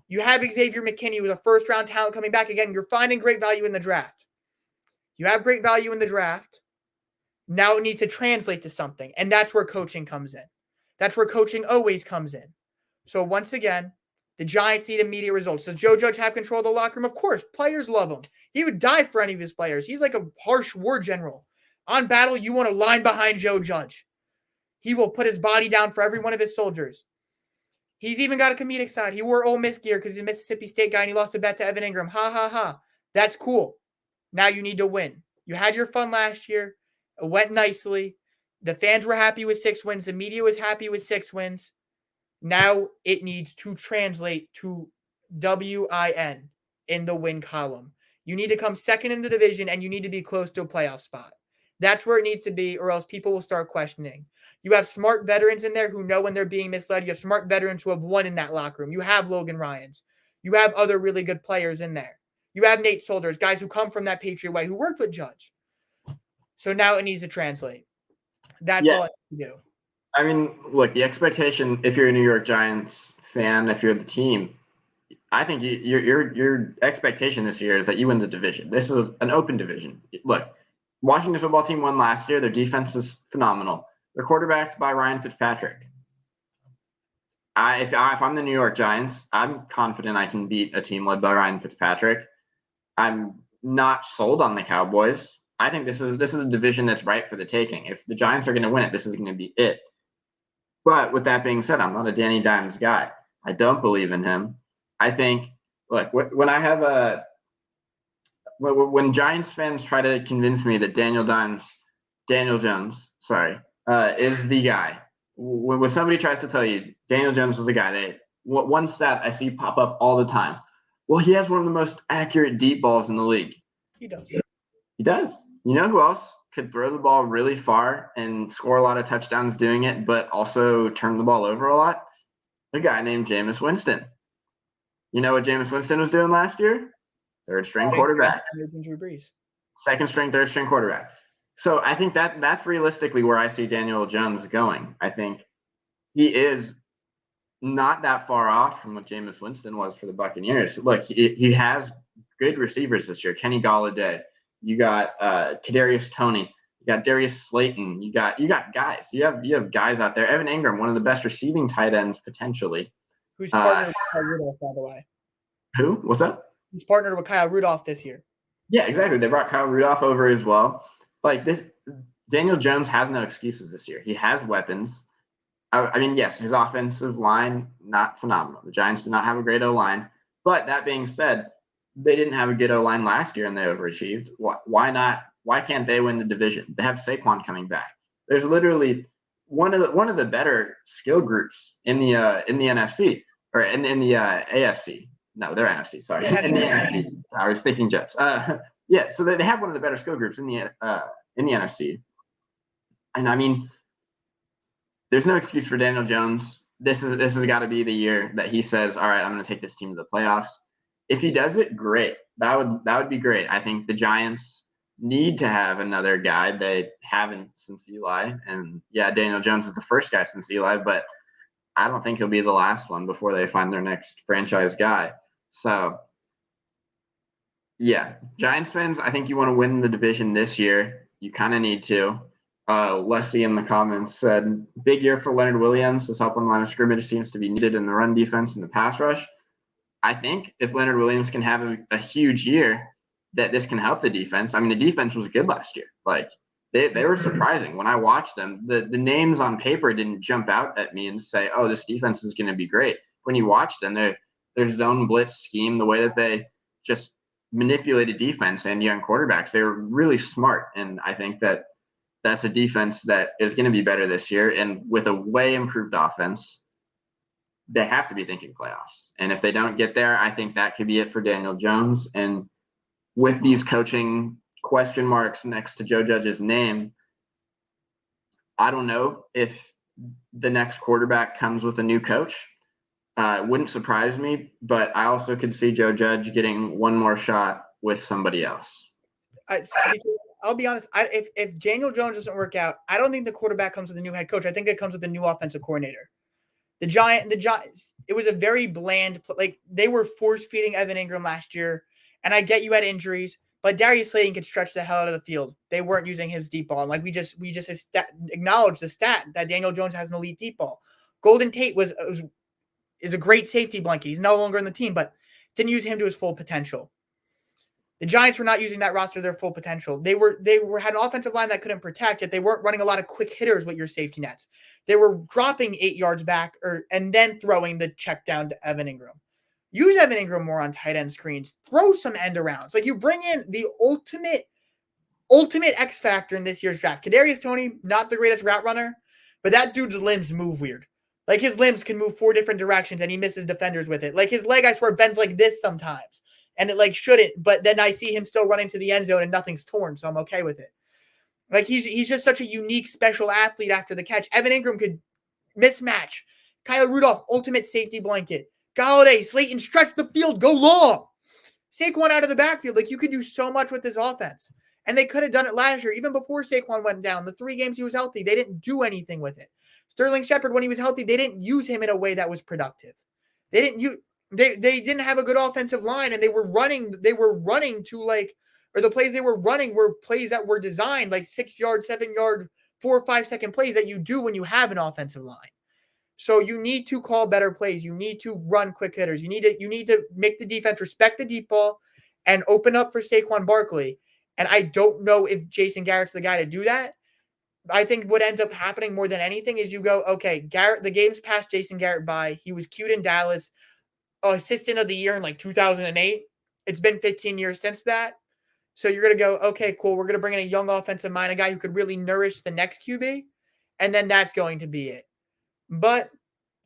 You have Xavier McKinney, who's a first-round talent coming back again. You're finding great value in the draft. You have great value in the draft. Now it needs to translate to something, and that's where coaching comes in. That's where coaching always comes in. So once again, the Giants need immediate results. Does Joe Judge have control of the locker room? Of course. Players love him. He would die for any of his players. He's like a harsh war general. On battle, you want to line behind Joe Judge. He will put his body down for every one of his soldiers. He's even got a comedic side. He wore Ole Miss gear because he's a Mississippi State guy and he lost a bet to Evan Ingram. Ha, ha, ha. That's cool. Now you need to win. You had your fun last year. It went nicely. The fans were happy with 6 wins. The media was happy with 6 wins. Now it needs to translate to WIN in the win column. You need to come second in the division, and you need to be close to a playoff spot. That's where it needs to be, or else people will start questioning. You have smart veterans in there who know when they're being misled. You have smart veterans who have won in that locker room. You have Logan Ryans. You have other really good players in there. You have Nate Solders, guys who come from that Patriot way, who worked with Judge. So now it needs to translate. That's all I need to do. I mean, look, the expectation, if you're a New York Giants fan, if you're the team, I think your expectation this year is that you win the division. This is an open division. Look, Washington football team won last year. Their defense is phenomenal. They're quarterbacked by Ryan Fitzpatrick. If I'm the New York Giants, I'm confident I can beat a team led by Ryan Fitzpatrick. I'm not sold on the Cowboys. I think this is a division that's ripe for the taking. If the Giants are going to win it, this is going to be it. But with that being said, I'm not a Danny Dimes guy. I don't believe in him. I think, look, when Giants fans try to convince me that Daniel Jones, is the guy. When somebody tries to tell you Daniel Jones is the guy, one stat I see pop up all the time. Well, he has one of the most accurate deep balls in the league. He does. He does. You know who else could throw the ball really far and score a lot of touchdowns doing it, but also turn the ball over a lot? A guy named Jameis Winston. You know what Jameis Winston was doing last year? Third-string quarterback. Second-string, third-string quarterback. So I think that's realistically where I see Daniel Jones going. I think he is not that far off from what Jameis Winston was for the Buccaneers. Look, he has good receivers this year. Kenny Golladay. You got Kadarius Toney. You got Darius Slayton. You got guys. You have guys out there. Evan Ingram, one of the best receiving tight ends potentially. Who's partnered with Kyle Rudolph, by the way? Who? What's that? He's partnered with Kyle Rudolph this year. Yeah, exactly. They brought Kyle Rudolph over as well. Like this, Daniel Jones has no excuses this year. He has weapons. I mean, yes, his offensive line, not phenomenal. The Giants do not have a great O-line. But that being said, they didn't have a good O-line last year and they overachieved. Why not? Why can't they win the division? They have Saquon coming back. There's literally one of the better skill groups in the NFC or in the AFC. No, they're NFC. Sorry, in the NFC. I was thinking Jets. Yeah, so they have one of the better skill groups in the NFC. And I mean, there's no excuse for Daniel Jones. This has got to be the year that he says, "All right, I'm going to take this team to the playoffs." If he does it, great. That would be great. I think the Giants need to have another guy. They haven't since Eli. And yeah, Daniel Jones is the first guy since Eli, but I don't think he'll be the last one before they find their next franchise guy. So yeah, Giants fans, I think you want to win the division this year. You kind of need to. Leslie in the comments said, big year for Leonard Williams. His help on the line of scrimmage seems to be needed in the run defense and the pass rush. I think if Leonard Williams can have a huge year, that this can help the defense. I mean, the defense was good last year. Like they were surprising. When I watched them, the names on paper didn't jump out at me and say, oh, this defense is going to be great. When you watch them, their zone blitz scheme, the way that they just manipulated defense and young quarterbacks, they were really smart. And I think that's a defense that is going to be better this year. And with a way improved offense, they have to be thinking playoffs. And if they don't get there, I think that could be it for Daniel Jones. And with these coaching question marks next to Joe Judge's name, I don't know if the next quarterback comes with a new coach. It wouldn't surprise me, but I also could see Joe Judge getting one more shot with somebody else. I'll be honest. If Daniel Jones doesn't work out, I don't think the quarterback comes with a new head coach. I think it comes with a new offensive coordinator. The Giants, it was a very bland, like they were force feeding Evan Ingram last year. And I get you had injuries, but Darius Slayton could stretch the hell out of the field. They weren't using his deep ball. And like we just acknowledged the stat that Daniel Jones has an elite deep ball. Golden Tate is a great safety blanket. He's no longer in the team, but didn't use him to his full potential. The Giants were not using that roster to their full potential. They had an offensive line that couldn't protect it. They weren't running a lot of quick hitters with your safety nets. They were dropping 8 yards back and then throwing the check down to Evan Ingram. Use Evan Ingram more on tight end screens. Throw some end arounds. Like you bring in the ultimate ultimate X factor in this year's draft. Kadarius Toney, not the greatest route runner, but that dude's limbs move weird. Like his limbs can move 4 different directions and he misses defenders with it. Like his leg, I swear, bends like this sometimes. And it like shouldn't, but then I see him still running to the end zone and nothing's torn, so I'm okay with it. Like he's just such a unique special athlete after the catch. Evan Ingram could mismatch. Kyle Rudolph, ultimate safety blanket. Galladay, Slayton, stretch the field, go long. Saquon out of the backfield. Like you could do so much with this offense. And they could have done it last year, even before Saquon went down. The 3 games he was healthy, they didn't do anything with it. Sterling Shepard, when he was healthy, they didn't use him in a way that was productive. They didn't have a good offensive line, and they were running to like, or the plays they were running were plays that were designed like 6-yard, 7-yard, 4 or 5 second plays that you do when you have an offensive line. So you need to call better plays. You need to run quick hitters. You need to make the defense respect the deep ball and open up for Saquon Barkley. And I don't know if Jason Garrett's the guy to do that. I think what ends up happening more than anything is you go, okay, Garrett, the game's passed Jason Garrett by. He was cute in Dallas, assistant of the year in like 2008. It's been 15 years since that. So you're going to go, okay, cool. We're going to bring in a young offensive mind, a guy who could really nourish the next QB. And then that's going to be it. But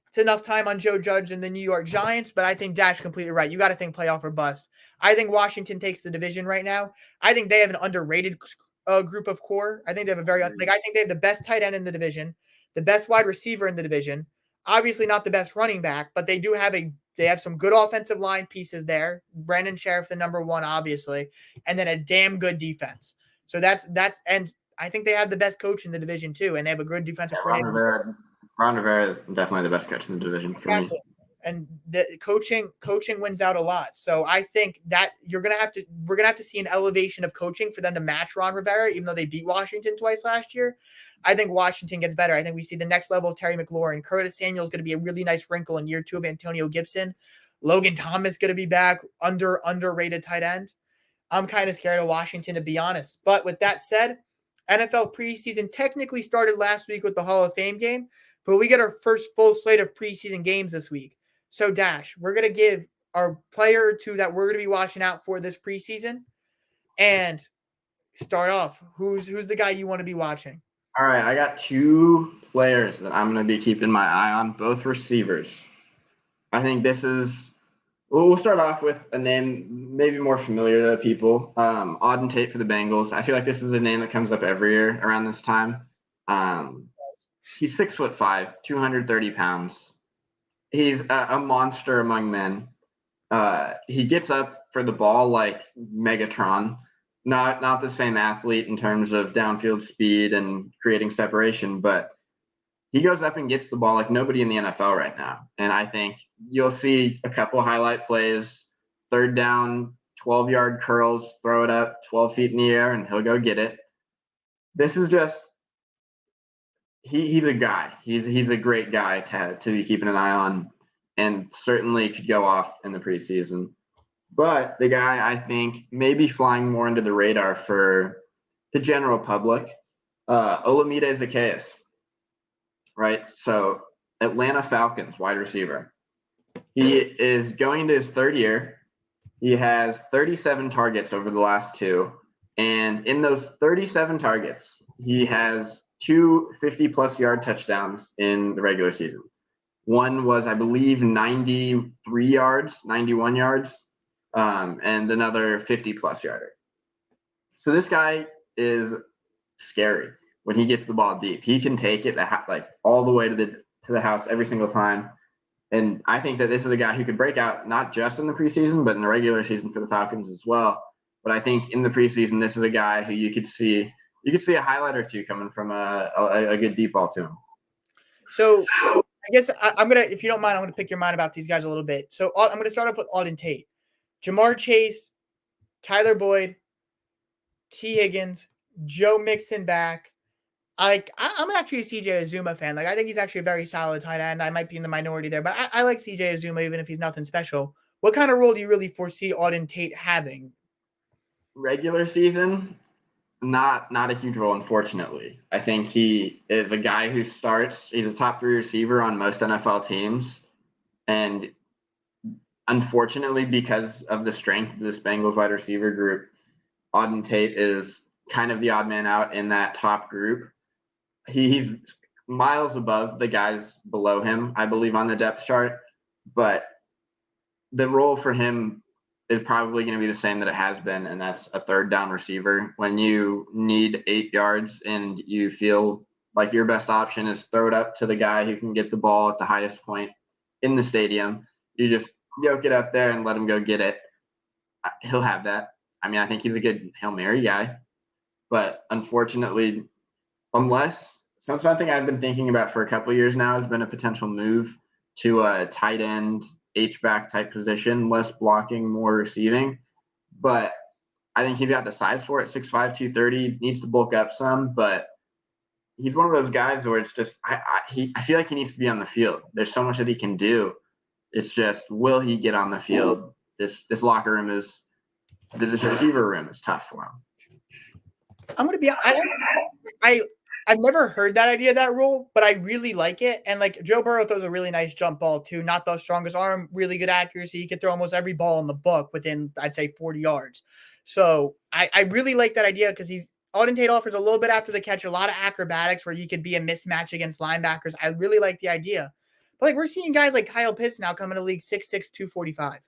it's enough time on Joe Judge and the New York Giants. But I think Dash completely right. You got to think playoff or bust. I think Washington takes the division right now. I think they have an underrated group of core. I think they have I think they have the best tight end in the division, the best wide receiver in the division. Obviously not the best running back, but they have some good offensive line pieces there. Brandon Sheriff, the number 1, obviously, and then a damn good defense. So that's and I think they have the best coach in the division too, and they have a good defensive coordinator. Ron Rivera is definitely the best coach in the division for me. And the coaching wins out a lot. So I think that we're gonna have to see an elevation of coaching for them to match Ron Rivera, even though they beat Washington twice last year. I think Washington gets better. I think we see the next level of Terry McLaurin. Curtis Samuel is going to be a really nice wrinkle in year 2 of Antonio Gibson. Logan Thomas going to be back, underrated tight end. I'm kind of scared of Washington, to be honest. But with that said, NFL preseason technically started last week with the Hall of Fame game, but we get our first full slate of preseason games this week. So, Dash, we're going to give our player or 2 that we're going to be watching out for this preseason. And start off. Who's the guy you want to be watching? All right, I got 2 players that I'm going to be keeping my eye on, both receivers. I think this is – we'll start off with a name maybe more familiar to people, Auden Tate for the Bengals. I feel like this is a name that comes up every year around this time. He's 6'5", 230 pounds. He's a monster among men. He gets up for the ball like Megatron. Not the same athlete in terms of downfield speed and creating separation, but he goes up and gets the ball like nobody in the NFL right now. And I think you'll see a couple highlight plays, 3rd down, 12-yard curls, throw it up 12 feet in the air, and he'll go get it. This is just he's a guy. He's a great guy to be keeping an eye on, and certainly could go off in the preseason. But the guy I think may be flying more under the radar for the general public, Olamide Zaccheaus, right? So Atlanta Falcons wide receiver. He is going into his 3rd year. He has 37 targets over the last 2. And in those 37 targets, he has 2 50-plus yard touchdowns in the regular season. One was, I believe, 93 yards, 91 yards. And another 50-plus yarder. So this guy is scary when he gets the ball deep. He can take it like all the way to the house every single time. And I think that this is a guy who could break out not just in the preseason, but in the regular season for the Falcons as well. But I think in the preseason, this is a guy who you could see a highlight or 2 coming from a good deep ball to him. So I guess I'm going to, if you don't mind, I'm going to pick your mind about these guys a little bit. So I'm going to start off with Auden Tate. Jamar Chase, Tyler Boyd, T. Higgins, Joe Mixon back. I'm actually a CJ Azuma fan. Like, I think he's actually a very solid tight end. I might be in the minority there, but I like CJ Azuma even if he's nothing special. What kind of role do you really foresee Auden Tate having? Regular season, not a huge role, unfortunately. I think he is a guy who starts. He's a top 3 receiver on most NFL teams, and unfortunately, because of the strength of this Bengals wide receiver group, Auden Tate is kind of the odd man out in that top group. He's miles above the guys below him, I believe, on the depth chart. But the role for him is probably going to be the same that it has been, and that's a third down receiver. When you need 8 yards and you feel like your best option is throw it up to the guy who can get the ball at the highest point in the stadium, you just yoke it up there and let him go get it. He'll have that. I mean, I think he's a good Hail Mary guy. But unfortunately, unless something I've been thinking about for a couple of years now has been a potential move to a tight end, H-back type position, less blocking, more receiving. But I think he's got the size for it, 6'5", 230, needs to bulk up some. But he's one of those guys where it's just I feel like he needs to be on the field. There's so much that he can do. It's just, will he get on the field? This locker room is – this receiver room is tough for him. I'm going to be – I've never heard that idea, that rule, but I really like it. And like Joe Burrow throws a really nice jump ball too. Not the strongest arm, really good accuracy. He could throw almost every ball in the book within, I'd say, 40 yards. So I really like that idea because Auden Tate offers a little bit after the catch, a lot of acrobatics where you could be a mismatch against linebackers. I really like the idea. But like we're seeing guys like Kyle Pitts now come in the league 6'6", 245.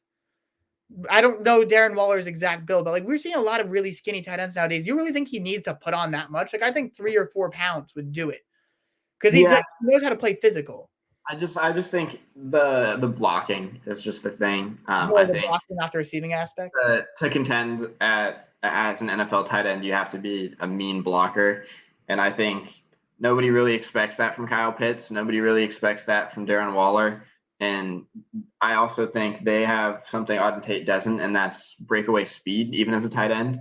I don't know Darren Waller's exact build, but like we're seeing a lot of really skinny tight ends nowadays. Do you really think he needs to put on that much? Like I think 3 or 4 pounds would do it because he knows how to play physical. I just think the blocking is just the thing. I think blocking, not the receiving aspect. To contend as an NFL tight end, you have to be a mean blocker, and I think nobody really expects that from Kyle Pitts. Nobody really expects that from Darren Waller. And I also think they have something Auden Tate doesn't, and that's breakaway speed, even as a tight end.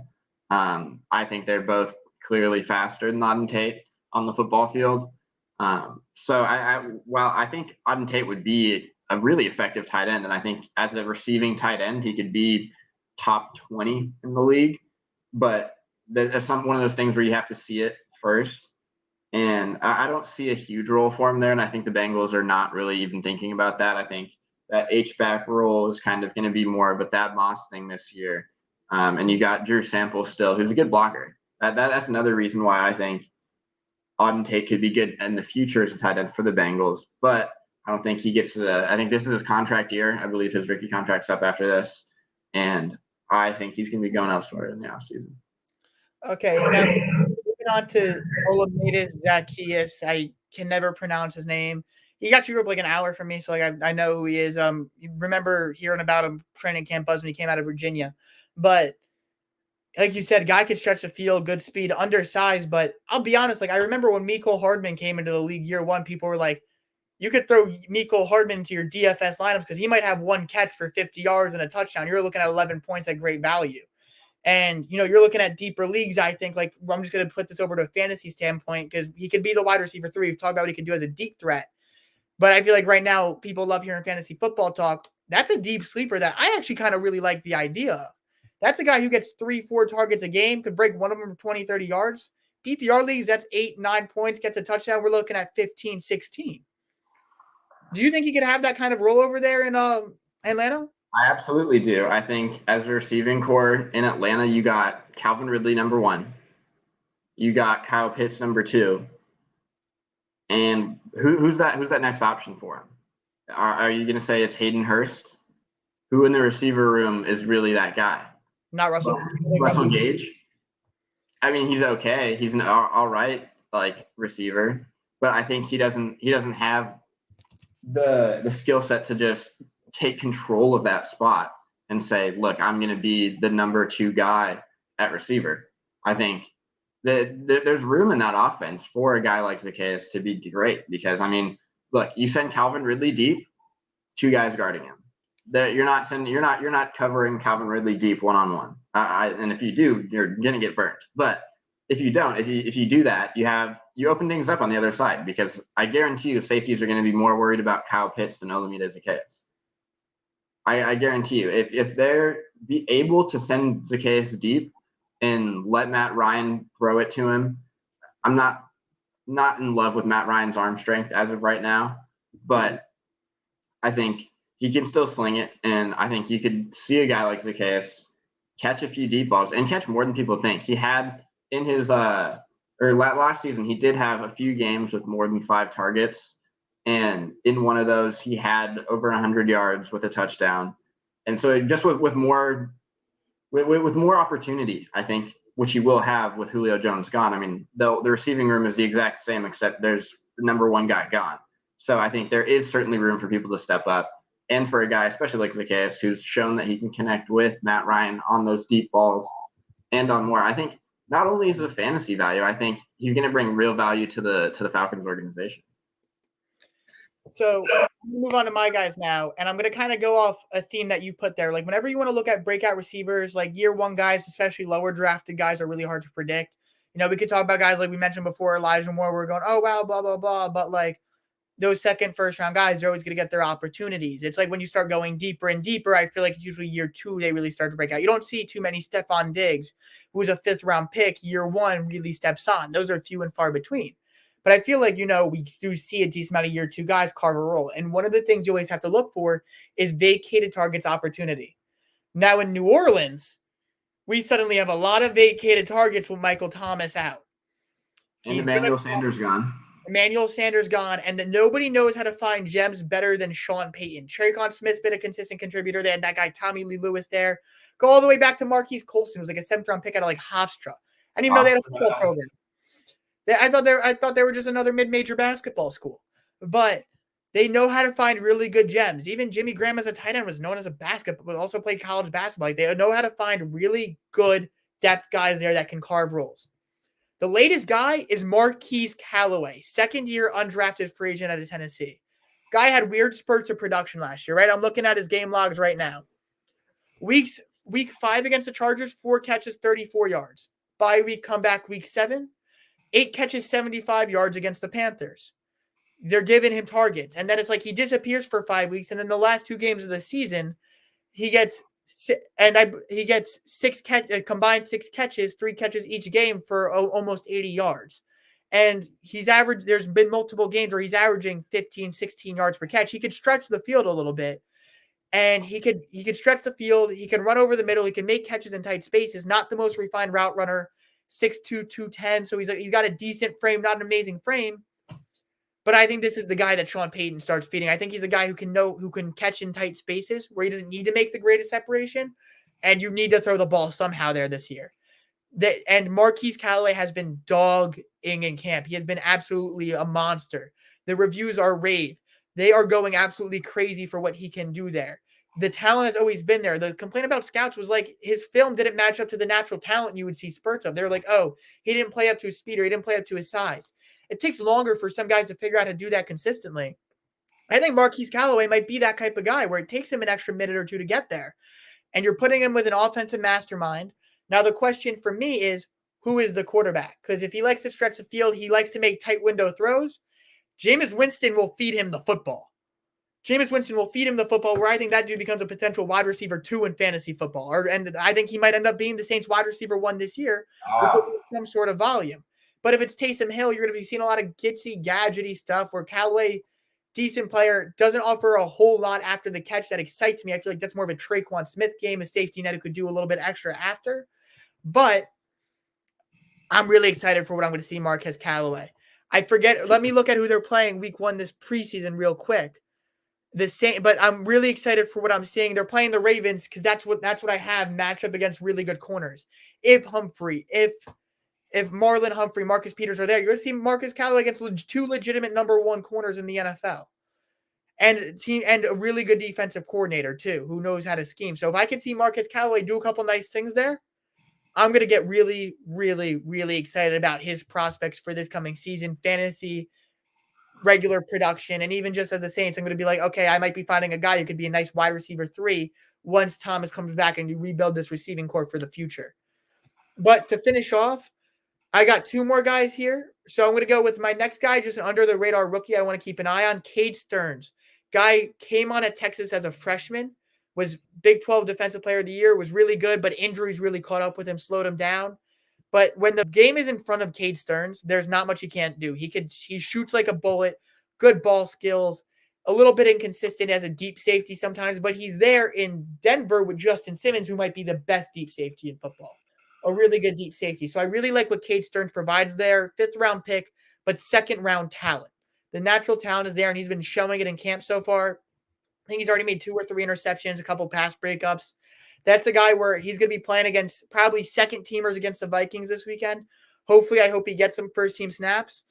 I think they're both clearly faster than Auden Tate on the football field. So I think Auden Tate would be a really effective tight end, and I think as a receiving tight end, he could be top 20 in the league. But that's one of those things where you have to see it first. And I don't see a huge role for him there, and I think the Bengals are not really even thinking about that. I think that H-back role is kind of going to be more of a Thad Moss thing this year. And you got Drew Sample still, who's a good blocker. That's another reason why I think Auden Tate could be good in the future as a tight end for the Bengals. But I don't think he gets I think this is his contract year. I believe his rookie contract's up after this. And I think he's going to be going elsewhere in the offseason. Okay, now moving on to Olamides Zacchaeus. I can never pronounce his name. He got you up like an hour from me, so like I know who he is. You remember hearing about him training camp buzz when he came out of Virginia. But like you said, guy could stretch the field, good speed, undersized. But I'll be honest, like I remember when Mecole Hardman came into the league year one, people were like, you could throw Mecole Hardman into your DFS lineups because he might have one catch for 50 yards and a touchdown. You're looking at 11 points at great value. And, you know, you're looking at deeper leagues, I think, like I'm just going to put this over to a fantasy standpoint because he could be the wide receiver 3. We've talked about what he could do as a deep threat. But I feel like right now people love hearing fantasy football talk. That's a deep sleeper that I actually kind of really like the idea of. That's a guy who gets 3-4 targets a game, could break one of them for 20, 30 yards. PPR leagues, that's 8-9 points, gets a touchdown. We're looking at 15, 16. Do you think he could have that kind of rollover there in Atlanta? I absolutely do. I think as a receiving core in Atlanta, you got Calvin Ridley, number 1. You got Kyle Pitts, number 2. And who's that next option for him? Are you going to say it's Hayden Hurst? Who in the receiver room is really that guy? Not Russell. Russell Gage? I mean, he's okay. He's an all right like receiver, but I think he doesn't have the skill set to just take control of that spot and say, look, I'm going to be the number 2 guy at receiver. I think that there's room in that offense for a guy like Zacchaeus to be great because, I mean, look, you send Calvin Ridley deep, 2 guys guarding him. You're not covering Calvin Ridley deep one-on-one. And if you do, you're going to get burnt. But if you don't, if you do that, you open things up on the other side because I guarantee you safeties are going to be more worried about Kyle Pitts than Olamides Zacchaeus. I guarantee you, if they're be able to send Zacchaeus deep and let Matt Ryan throw it to him, I'm not in love with Matt Ryan's arm strength as of right now, but I think he can still sling it, and I think you could see a guy like Zacchaeus catch a few deep balls and catch more than people think. He had in his last season, he did have a few games with more than 5 targets. And in one of those, he had over 100 yards with a touchdown. And so just with more opportunity, I think, which he will have with Julio Jones gone. I mean, the receiving room is the exact same, except there's the number one guy gone. So I think there is certainly room for people to step up. And for a guy, especially like Zacchaeus, who's shown that he can connect with Matt Ryan on those deep balls and on more. I think not only is it a fantasy value, I think he's going to bring real value to the Falcons organization. So move on to my guys now, and I'm going to kind of go off a theme that you put there. Like whenever you want to look at breakout receivers, like year one guys, especially lower drafted guys, are really hard to predict. You know, we could talk about guys like we mentioned before, Elijah Moore. We're going, oh wow, blah blah blah. But like those second, first round guys, they're always going to get their opportunities. It's like when you start going deeper and deeper, I feel like it's usually year 2 they really start to break out. You don't see too many Stephon Diggs, who was a 5th round pick, year 1 really steps on. Those are few and far between. But I feel like, you know, we do see a decent amount of year 2 guys carve a role. And one of the things you always have to look for is vacated targets opportunity. Now in New Orleans, we suddenly have a lot of vacated targets with Michael Thomas out. And Emmanuel Sanders gone. Emmanuel Sanders gone, and then nobody knows how to find gems better than Sean Payton. Tre'Quan Smith's been a consistent contributor. They had that guy Tommy Lee Lewis there. Go all the way back to Marquise Colston, who was like a 7th round pick out of like Hofstra. I didn't even know they had a football program. I thought they were just another mid-major basketball school. But they know how to find really good gems. Even Jimmy Graham as a tight end was known as a basketball, but also played college basketball. Like they know how to find really good depth guys there that can carve roles. The latest guy is Marquise Callaway, 2nd-year undrafted free agent out of Tennessee. Guy had weird spurts of production last year, right? I'm looking at his game logs right now. Week 5 against the Chargers, 4 catches, 34 yards. Bye week, comeback week 7, 8 catches, 75 yards against the Panthers. They're giving him targets. And then it's like he disappears for 5 weeks, and then the last 2 games of the season, he gets combined 6 catches, 3 catches each game for almost 80 yards. And there's been multiple games where he's averaging 15, 16 yards per catch. He could stretch the field a little bit. And he could stretch the field. He can run over the middle. He can make catches in tight spaces. Not the most refined route runner, 6'2", 210. So he's got a decent frame, not an amazing frame. But I think this is the guy that Sean Payton starts feeding. I think he's a guy who can catch in tight spaces where he doesn't need to make the greatest separation, and you need to throw the ball somehow there this year. And Marquise Callaway has been dogging in camp. He has been absolutely a monster. The reviews are rave. They are going absolutely crazy for what he can do there. The talent has always been there. The complaint about scouts was like his film didn't match up to the natural talent you would see spurts of. They're like, oh, he didn't play up to his speed or he didn't play up to his size. It takes longer for some guys to figure out how to do that consistently. I think Marquise Callaway might be that type of guy where it takes him an extra minute or 2 to get there. And you're putting him with an offensive mastermind. Now, the question for me is, who is the quarterback? Because if he likes to stretch the field, he likes to make tight window throws. Jameis Winston will feed him the football. Jameis Winston will feed him the football, where I think that dude becomes a potential wide receiver 2 in fantasy football. And I think he might end up being the Saints wide receiver 1 this year, which will be some sort of volume. But if it's Taysom Hill, you're going to be seeing a lot of gitsy, gadgety stuff where Callaway, decent player, doesn't offer a whole lot after the catch that excites me. I feel like that's more of a Tre'Quan Smith game, a safety net who could do a little bit extra after. But I'm really excited for what I'm going to see Marquise Callaway. Let me look at who they're playing week 1 this preseason real quick. But I'm really excited for what I'm seeing. They're playing the Ravens because that's what I have matched up against really good corners. If Marlon Humphrey, Marcus Peters are there, you're going to see Marquise Callaway against 2 legitimate number 1 corners in the NFL. And a really good defensive coordinator, too, who knows how to scheme. So if I can see Marquise Callaway do a couple nice things there, I'm going to get really, really, really excited about his prospects for this coming season, fantasy, regular production, and even just as the Saints, I'm going to be like, okay, I might be finding a guy who could be a nice wide receiver 3 once Thomas comes back and you rebuild this receiving core for the future. But to finish off, I got 2 more guys here. So I'm going to go with my next guy, just an under-the-radar rookie I want to keep an eye on, Cade Stearns. Guy came on at Texas as a freshman, was Big 12 Defensive Player of the Year, was really good, but injuries really caught up with him, slowed him down. But when the game is in front of Cade Stearns, there's not much he can't do. He shoots like a bullet, good ball skills, a little bit inconsistent as a deep safety sometimes, but he's there in Denver with Justin Simmons, who might be the best deep safety in football. a really good deep safety. So I really like what Cade Stearns provides there. 5th round pick, but 2nd round talent. The natural talent is there, and he's been showing it in camp so far. I think he's already made 2 or 3 interceptions, a couple pass breakups. That's a guy where he's going to be playing against probably second teamers against the Vikings this weekend. Hopefully, I hope he gets some first team snaps.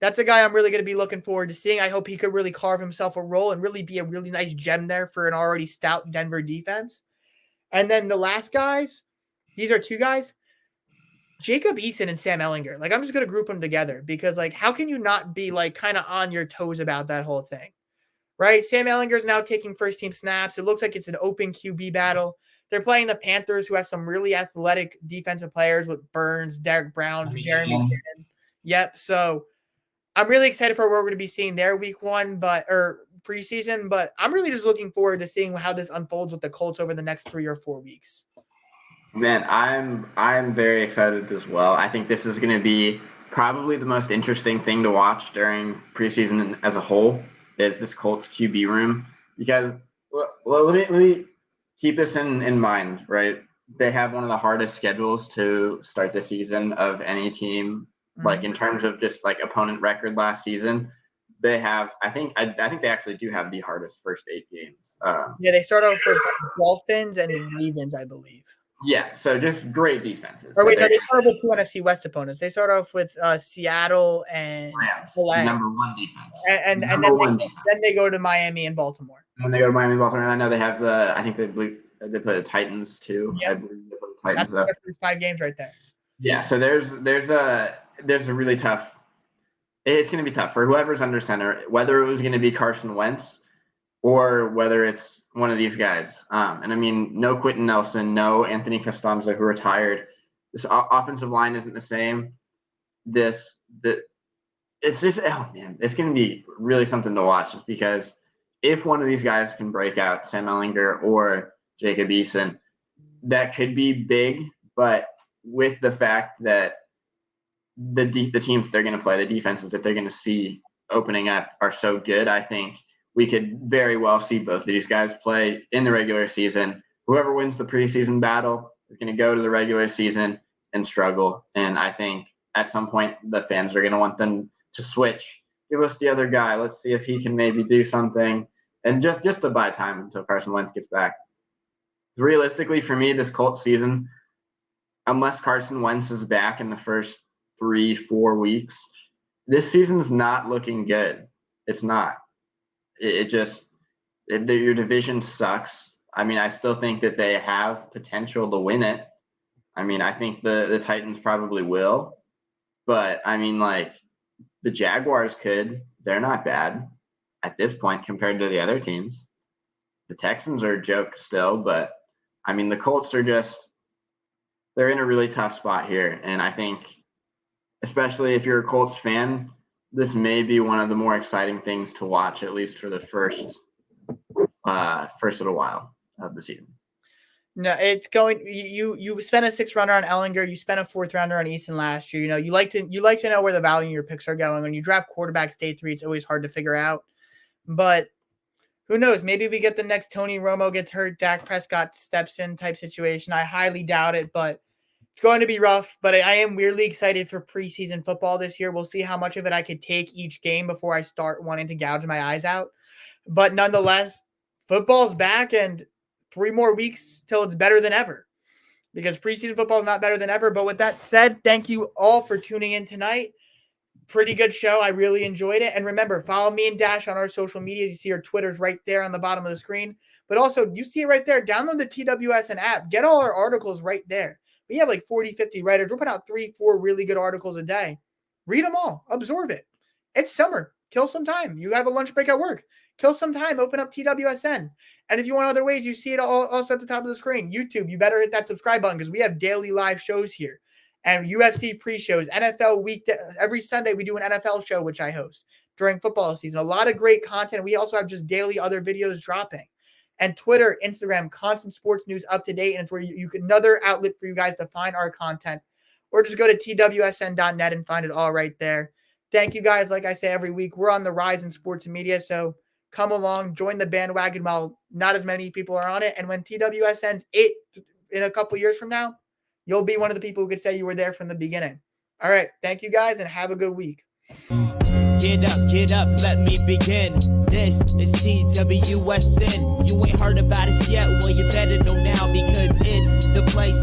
That's a guy I'm really going to be looking forward to seeing. I hope he could really carve himself a role and really be a really nice gem there for an already stout Denver defense. And then the last guys, these are 2 guys, Jacob Eason and Sam Ehlinger. Like, I'm just going to group them together because, like, how can you not be, like, kind of on your toes about that whole thing? Right? Sam Ehlinger is now taking first team snaps. It looks like it's an open QB battle. They're playing the Panthers, who have some really athletic defensive players with Burns, Derek Brown, Jeremy Chin. Yep. So I'm really excited for what we're going to be seeing there week 1, or preseason. But I'm really just looking forward to seeing how this unfolds with the Colts over the next 3 or 4 weeks. Man, I'm very excited as well. I think this is going to be probably the most interesting thing to watch during preseason as a whole is this Colts QB room, because well, let me keep this in mind, right? They have one of the hardest schedules to start the season of any team, like in terms of just like opponent record last season. They have, I think they actually do have the hardest first 8 games. Yeah, they start off with Dolphins and Ravens, I believe. Yeah, so just great defenses. Or wait, no, they start with 2 NFC West opponents. They start off with Seattle and Rams, LA. number 1 defense. And then they go to Miami and Baltimore. And they go to Miami and Baltimore. And I know they have I think they play the Titans too. Yep. I believe they play the Titans. That's 5 games right there. Yeah, so there's a really tough. It's going to be tough for whoever's under center, whether it was going to be Carson Wentz or whether it's one of these guys. And I mean, no Quentin Nelson, no Anthony Costanzo, who retired. This offensive line isn't the same. It's just, oh man, it's going to be really something to watch, just because if one of these guys can break out, Sam Ehlinger or Jacob Eason, that could be big. But with the fact that the teams they're going to play, the defenses that they're going to see opening up are so good, I think we could very well see both of these guys play in the regular season. Whoever wins the preseason battle is going to go to the regular season and struggle. And I think at some point the fans are going to want them to switch. Give us the other guy. Let's see if he can maybe do something. And just to buy time until Carson Wentz gets back. Realistically, for me, this Colts season, unless Carson Wentz is back in the first 3-4 weeks, this season's not looking good. It's not. Your division sucks. I mean, I still think that they have potential to win it. I mean, I think the Titans probably will. But, I mean, like, the Jaguars could. They're not bad at this point compared to the other teams. The Texans are a joke still, but, I mean, the Colts are they're in a really tough spot here. And I think, especially if you're a Colts fan, this may be one of the more exciting things to watch, at least for the first little while of the season. No, it's going. You spent a 6th rounder on Ehlinger. You spent a 4th rounder on Eason last year. You know, you like to know where the value in your picks are going. When you draft quarterbacks day 3, it's always hard to figure out. But who knows? Maybe we get the next Tony Romo gets hurt, Dak Prescott steps in type situation. I highly doubt it, but it's going to be rough. But I am weirdly excited for preseason football this year. We'll see how much of it I could take each game before I start wanting to gouge my eyes out. But nonetheless, football's back, and 3 more weeks till it's better than ever, because preseason football is not better than ever. But with that said, thank you all for tuning in tonight. Pretty good show. I really enjoyed it. And remember, follow me and Dash on our social media. You see our Twitters right there on the bottom of the screen. But also, you see it right there. Download the TWSN app. Get all our articles right there. We have like 40, 50 writers. We're putting out 3, 4 really good articles a day. Read them all. Absorb it. It's summer. Kill some time. You have a lunch break at work. Kill some time. Open up TWSN. And if you want other ways, you see it also at the top of the screen. YouTube, you better hit that subscribe button, because we have daily live shows here. And UFC pre-shows, NFL week. Every Sunday we do an NFL show, which I host during football season. A lot of great content. We also have just daily other videos dropping. And Twitter, Instagram, constant sports news up to date. And it's where you can, another outlet for you guys to find our content. Or just go to TWSN.net and find it all right there. Thank you guys. Like I say every week, we're on the rise in sports and media. So come along, join the bandwagon while not as many people are on it. And when TWSN's in a couple years from now, you'll be one of the people who could say you were there from the beginning. All right. Thank you guys and have a good week. Get up, let me begin. This is TWSN. You ain't heard about us yet, well, you better know now because it's the place